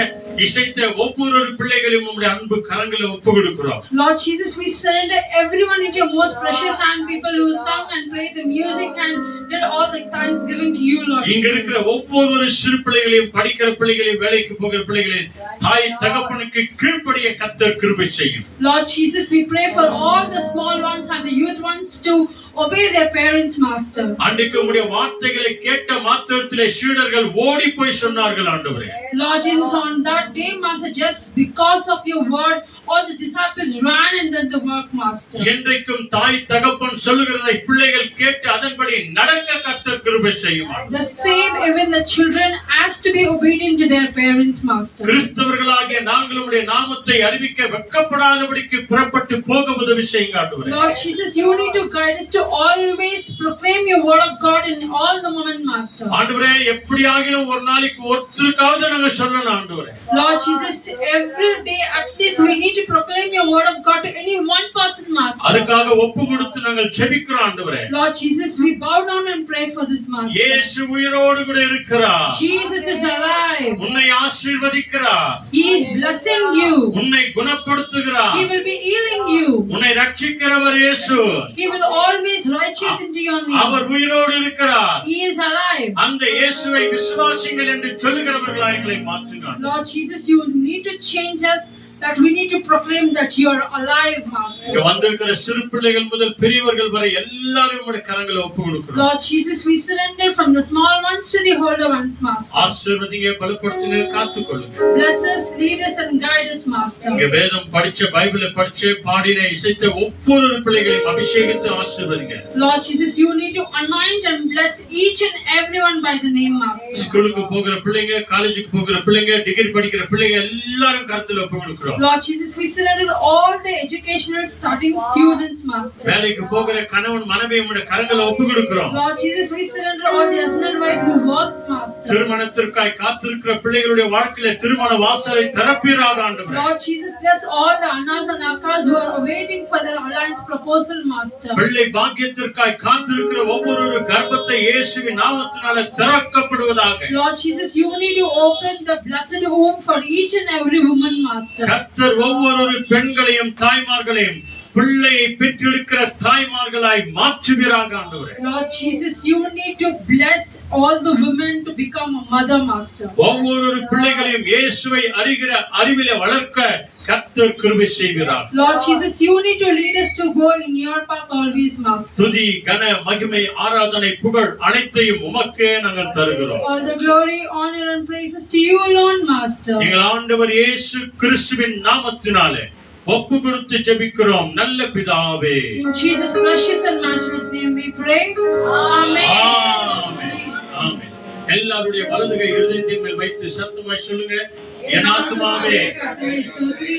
[SPEAKER 8] இசைத்த ஒவ்வொரு பிள்ளைகளையும் உம்முடைய அன்பு கரங்களை ஒப்பு கொடுக்கிறோம்.
[SPEAKER 4] Lord Jesus, we surrender everyone into your most precious hand, people who sung and played the music and did all the thanksgiving to you, Lord
[SPEAKER 8] இங்க இருக்கிற
[SPEAKER 4] Jesus.
[SPEAKER 8] ஒவ்வொரு சிறு பிள்ளைகளையும், படிக்கிற பிள்ளைகளையும், வேலைக்கு போகிற பிள்ளைகளையும் தாய் தகப்பனுக்கு கீழ்ப்படிய கர்த்தர் கிருபை செய்யும்.
[SPEAKER 4] Lord Jesus, we pray for all the small ones and the youth ones to obey their parents, master.
[SPEAKER 8] அன்றைக்கு உம்முடைய வார்த்தைகளை கேட்ட மாத்திரத்திலே சீடர்கள் ஓடி போய் சொன்னார்கள் ஆண்டவரே.
[SPEAKER 4] Lord Jesus, on that day, master, just because of your word, all the disciples ran and did the work, master.
[SPEAKER 8] என்றைக்கும் தாய் தகப்பன் சொல்லுகிறதை பிள்ளைகள் கேட்டு அதன்படி நடக்க கர்த்தர் கிருபை செய்யுமாறு.
[SPEAKER 4] The same, even the children has to be obedient to their parents, master.
[SPEAKER 8] கிறிஸ்தவர்களாகிய நாங்கள் உம்முடைய நாமத்தை அறிவிக்க வெட்கப்படாதபடிக்கு புறப்பட்டு போக உதவி செய்யுங்க ஆண்டவரே.
[SPEAKER 4] Lord Jesus, you need to guide us to always proclaim your word of God in all the moment, master.
[SPEAKER 8] ஆண்டவரே, எப்படியாகிலும் ஒரு நாளைக்கு ஒருத்தருக்காவது நாங்க சொல்லணும் ஆண்டவரே.
[SPEAKER 4] Lord Jesus, every day at least we need to proclaim your word of God to any one person, master.
[SPEAKER 8] அதுக்காக ஒப்பு கொடுத்து நாங்கள் ஜெபிக்கிறோம் ஆண்டவரே.
[SPEAKER 4] Lord Jesus, we bow down and pray for this, master.
[SPEAKER 8] இயேசு உயிரோடு கூட இருக்கிறார்.
[SPEAKER 4] Jesus is alive.
[SPEAKER 8] உன்னை ஆசீர்வதிக்கிறார்.
[SPEAKER 4] He is blessing you.
[SPEAKER 8] உன்னை குணப்படுத்துகிறார்.
[SPEAKER 4] He will be healing you.
[SPEAKER 8] உன்னை ரட்சிக்கிறவர் இயேசு.
[SPEAKER 4] He will always righteous into your name.
[SPEAKER 8] அவர் உயிரோடு இருக்கிறார்.
[SPEAKER 4] He is alive.
[SPEAKER 8] அந்த இயேசுவை விசுவாசிங்கள் என்று சொல்லுகிறவர்களாய் எங்களை மாற்றுங்க.
[SPEAKER 4] Lord Jesus, you need to change us, that we need to proclaim that you are alive, master.
[SPEAKER 8] இங்க வந்திருக்கிற சிறு பிள்ளைகள் முதல் பெரியவர்கள் வரை எல்லாரும் உம்முடைய கரங்களை ஒப்பு கொடுக்கிறோம்.
[SPEAKER 4] Lord Jesus, we surrender from the small ones to the older ones, master.
[SPEAKER 8] ஆசீர்வதிங்க, பலப்படுத்துங்க, காத்துக்கொள்ளுங்க.
[SPEAKER 4] Bless us, lead us and guide us, master.
[SPEAKER 8] இங்க வேதம் படிச்ச, பைபிளை படிச்ச, பாடின, இசைத்த ஒவ்வொரு பிள்ளைகளையும் அபிஷேகித்து ஆசீர்வதிங்க.
[SPEAKER 4] Lord Jesus, you need to anoint and bless each and everyone by the name, master.
[SPEAKER 8] ஸ்கூலுக்கு போகிற பிள்ளைங்க, காலேஜுக்கு போகிற பிள்ளைங்க, டிகிரி படிக்கிற பிள்ளைங்க எல்லாரும் கருத்துல ஒப்பு கொடுக்கிறோம்.
[SPEAKER 4] Lord Jesus, we surrender all the educational studying students, master.
[SPEAKER 8] வேலைக்கு போகிற கணவன் மனைவி உம்முடைய கரங்களை ஒப்பு கொடுக்கிறோம்.
[SPEAKER 4] Lord Jesus, we surrender all the husband and wife who works, master.
[SPEAKER 8] திருமணத்திற்காய் காத்திருக்கிற பிள்ளைகளுடைய வாழ்க்கையில திருமண வாசலை திறப்பீராக ஆண்டவரே.
[SPEAKER 4] Lord Jesus, bless all the annas and akkas who are awaiting for their alliance proposal, master.
[SPEAKER 8] பிள்ளை பாக்கியத்திற்காய் காத்திருக்கிற ஒவ்வொரு கர்ப்பத்தை இயேசுவின் நாமத்தினால திறக்கப்படுவதாக.
[SPEAKER 4] Lord Jesus, you need to open the blessed womb for each and every woman, master.
[SPEAKER 8] கர்த்தர் ஒவ்வொரு பெண்களையும் தாய்மார்களையும் பிள்ளையை பெற்றெடுக்கிற தாய்மார்களாய் மாற்றுவீராக ஆண்டவரே.
[SPEAKER 4] Lord Jesus, you need to bless all the women to become a mother, master.
[SPEAKER 8] ஒவ்வொரு பிள்ளைகளையும் இயேசுவை அறிகிற அறிவிலே வளர்க்க கர்த்தர் கிருபை செய்கிறார்.
[SPEAKER 4] Lord Jesus, you need to lead us to go in your path always, master.
[SPEAKER 8] துதி, கன, மகிமை, ஆராதனை, புகழ் அனைத்தையும் உமக்கே நாங்கள் தருகிறோம்.
[SPEAKER 4] All the glory, honor and praises to you alone, master.
[SPEAKER 8] எங்கள் ஆண்டவர் இயேசு கிறிஸ்துவின் நாமத்தினாலே ஒப்பு கொடுத்து ஜெபிக்கிறோம் நல்ல பிதாவே.
[SPEAKER 4] In Jesus' precious and matchless name we pray. Amen.
[SPEAKER 8] ஆமென். ஆமென். எல்லாருடைய வலது கை இருதயத்தின் மேல் வைத்து சத்தமாய் சொல்லுங்க. என் ஆத்துமாவே
[SPEAKER 4] கர்த்தரை ஸ்தோத்திரி,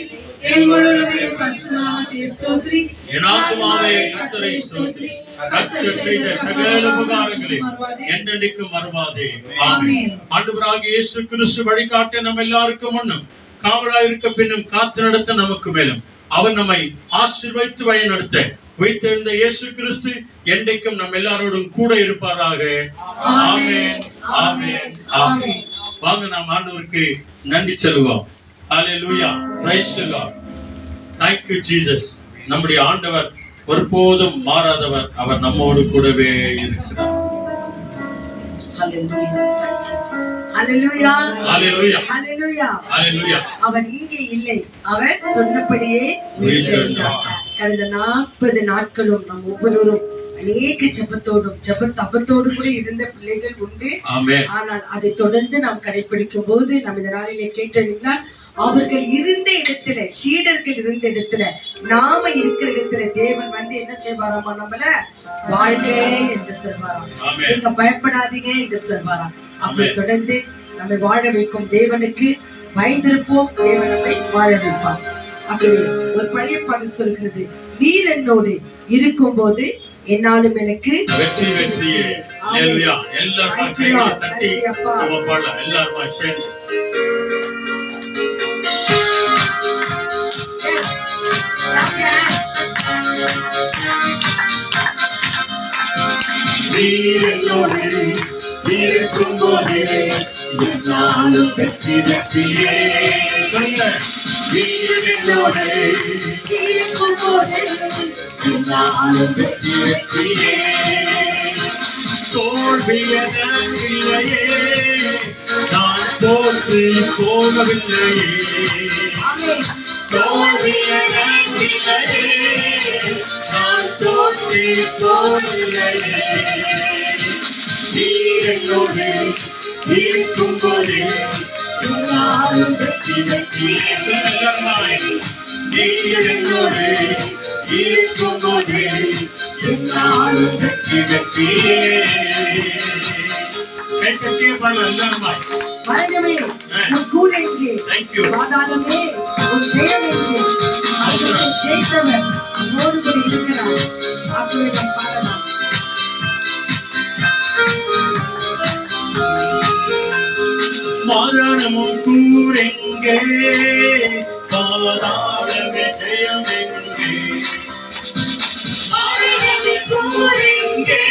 [SPEAKER 4] என் முழுவதுமே பரிசுத்த நாமத்தை ஸ்தோத்திரி.
[SPEAKER 8] என் ஆத்துமாவே கர்த்தரை ஸ்தோத்திரி, கர்த்தர் செய்த சகல உபகாரங்களையும் என்றென்றைக்கும் மறவாதே. ஆமென். ஆண்டவராகிய இயேசு கிறிஸ்து வழிகாட்ட நம்ம எல்லாருக்கும் முன்னும் காவலாய் இருக்க பின்னும் காத்து நடத்த நமக்கு மேலும் அவர் நம்மை ஆசீர்வதித்து வழி நடத்த வைத்திருந்த இயேசு கிறிஸ்து என்றைக்கும் நம்ம எல்லாரோடும் கூட இருப்பாராக. ஆமென். ஆமென். ஆமென். வாங்க நாம் ஆண்டவருக்கு நன்றி சொல்லுவோம். Hallelujah. Praise the lord. Thank you Jesus. நம்முடைய ஆண்டவர் ஒருபோதும் மாறாதவர். அவர் நம்மோடு கூடவே இருக்கிறார்.
[SPEAKER 12] Hallelujah.
[SPEAKER 8] Hallelujah.
[SPEAKER 12] Hallelujah.
[SPEAKER 8] Hallelujah.
[SPEAKER 12] அவர் இங்கே இல்லை, அவர் சொன்னபடியே உயிர்த்தெழுந்தார். கடந்த 40 நாட்களும் நாம் ஒவ்வொருவரும் அநேக ஜெபத்தோடு கூட இருந்த பிள்ளைகள் உண்டு. ஆனால் அதை தொடர்ந்து நாம் கடைபிடிக்கும் போது நம்ம இந்த நாளிலே கேட்டீங்கன்னா, அவர்கள் இருந்த இடத்துல, சீடர்கள் இருந்த இடத்துல, நாம இருக்கிற இடத்துல தேவன் வந்து என்ன செய்வாராமா, நம்மள வாழ்க என்று சொல்வாராம். நீங்க பயப்படாதீங்க என்று சொல்வாராம். அப்படி தொடர்ந்து நம்மை வாழ வைக்கும் தேவனுக்கு பயந்திருப்போம், தேவன் நம்மை வாழ வைப்பார். அப்படி ஒரு பழைய பாடல் சொல்கிறது, நீர் என்னோடு இருக்கும் போது என்னாலும் எனக்கு
[SPEAKER 8] வெற்றி வெற்றியே. ஹல்லேலூயா. எல்லாரும் கைகளை தட்டி நம்ம பாடலாம். எல்லாரும் சேர்ந்து நீர் என்னோடு இருக்கும் போது என்னாலும் வெற்றி வெற்றியே. நீர் என்னோடு இருக்கும் போது என்னாலும் வெற்றி வெற்றியே. தோல்வியடையில்லையே, நான் தோற்று போகவில்லையே. தோல்வியடையில்லையே, நான் தோற்று போகவில்லையே. போவதில்லையே. நீர் என்னோடு இருக்கும்போது என்னாலும் வெற்றி வெற்றியே. நீர் என்னோடு இருக்கும்போது என்னாலும் வெற்றி வெற்றியே.
[SPEAKER 12] மரணமே உன் கூட எங்கே, பாதாளமே உன் ஜெயம் எங்கே. அவர்களை ஜெயித்தவர் நம்மோடு கூட இருக்கிறார். அப்படி நாம் பாடலாம்.
[SPEAKER 8] மரணமும் கூரெங்கே, பாதாளமே ஜெயம் எங்கே. மரணமே கூரெங்கே,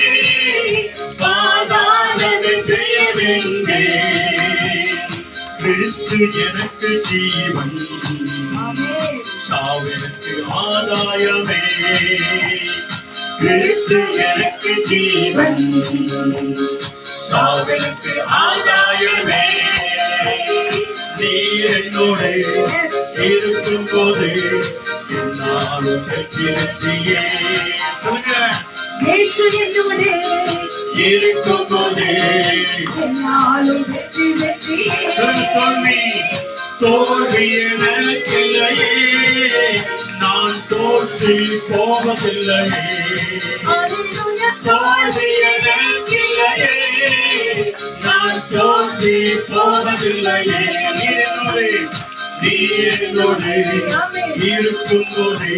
[SPEAKER 8] பாதாளமே ஜெயம் எங்கே. கிறிஸ்து எனக்கு ஜீவன், சாவெனக்கு ஆதாயமே. கிறிஸ்து எனக்கு ஜீவன், சாவெனக்கு ஆதாயமே. நீர் என்னோடு இருக்கும்போது என்னாலும் வெற்றி வெற்றியே.
[SPEAKER 12] இயேசு என்னோடு
[SPEAKER 8] இருக்கும்போது
[SPEAKER 12] என்னாலும் வெற்றி வெற்றியே.
[SPEAKER 8] தோல்வி எனக்கில்லையே, நான் தோற்று போவதில்லையே. தோல்வி எனக்கில்லையே, நான் தோல்வி போவதில்லையே. நீர் என்னோடு இருக்கும்போது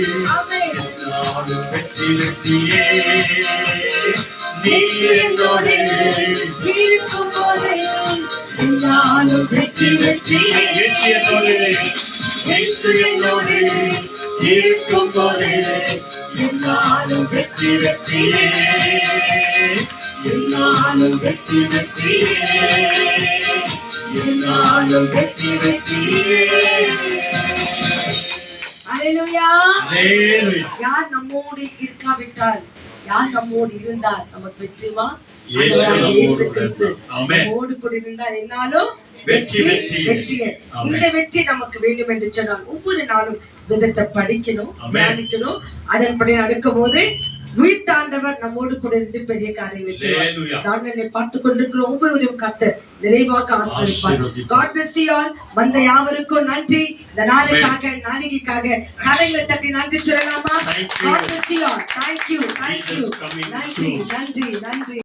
[SPEAKER 8] நானும் வெற்றி வெற்றியே. நீர் என்னோடு
[SPEAKER 12] இருக்கும்போது என்னாலும் வெற்றி வெற்றியே.
[SPEAKER 8] இயேசு என்னோடு இருக்கும்போது என்னாலும் வெற்றி வெற்றியே. என்னாலும் வெற்றி வெற்றியே. என்னாலும் வெற்றி வெற்றியே.
[SPEAKER 12] அல்லேலூயா.
[SPEAKER 8] அல்லேலூயா.
[SPEAKER 12] யார் நம்மோடு இருக்காவிட்டால், யார் நம்மோடு இருந்தால் நமக்கு வெற்றிமா?
[SPEAKER 8] இயேசு
[SPEAKER 12] கிறிஸ்து நம்மோடு கூட இருந்தால் என்னாலும் வெற்றி வெற்றியே. இந்த வெற்றி நமக்கு வேண்டும் என்று சொன்னால் ஒவ்வொரு நாளும் வேதத்தை படிக்கணும், தியானிக்கணும். அதன்படி நடக்கும் போது உயிர்த்தாண்டவர் நம்மோடு கூட இருந்து பெரிய காரியங்களை செய்வார். தானியேலை பார்த்துக் கொண்டிருக்கிற ஒவ்வொருவரையும் கர்த்தர் நிறைவாக ஆசீர்வதிப்பார். God bless you all. வந்த யாவருக்கும் நன்றி. இந்த நாளுக்காக, நாளிகைக்காக கரங்களை தட்டி நன்றி சொல்லலாமா? God bless you all. Thank you. நன்றி நன்றி நன்றி.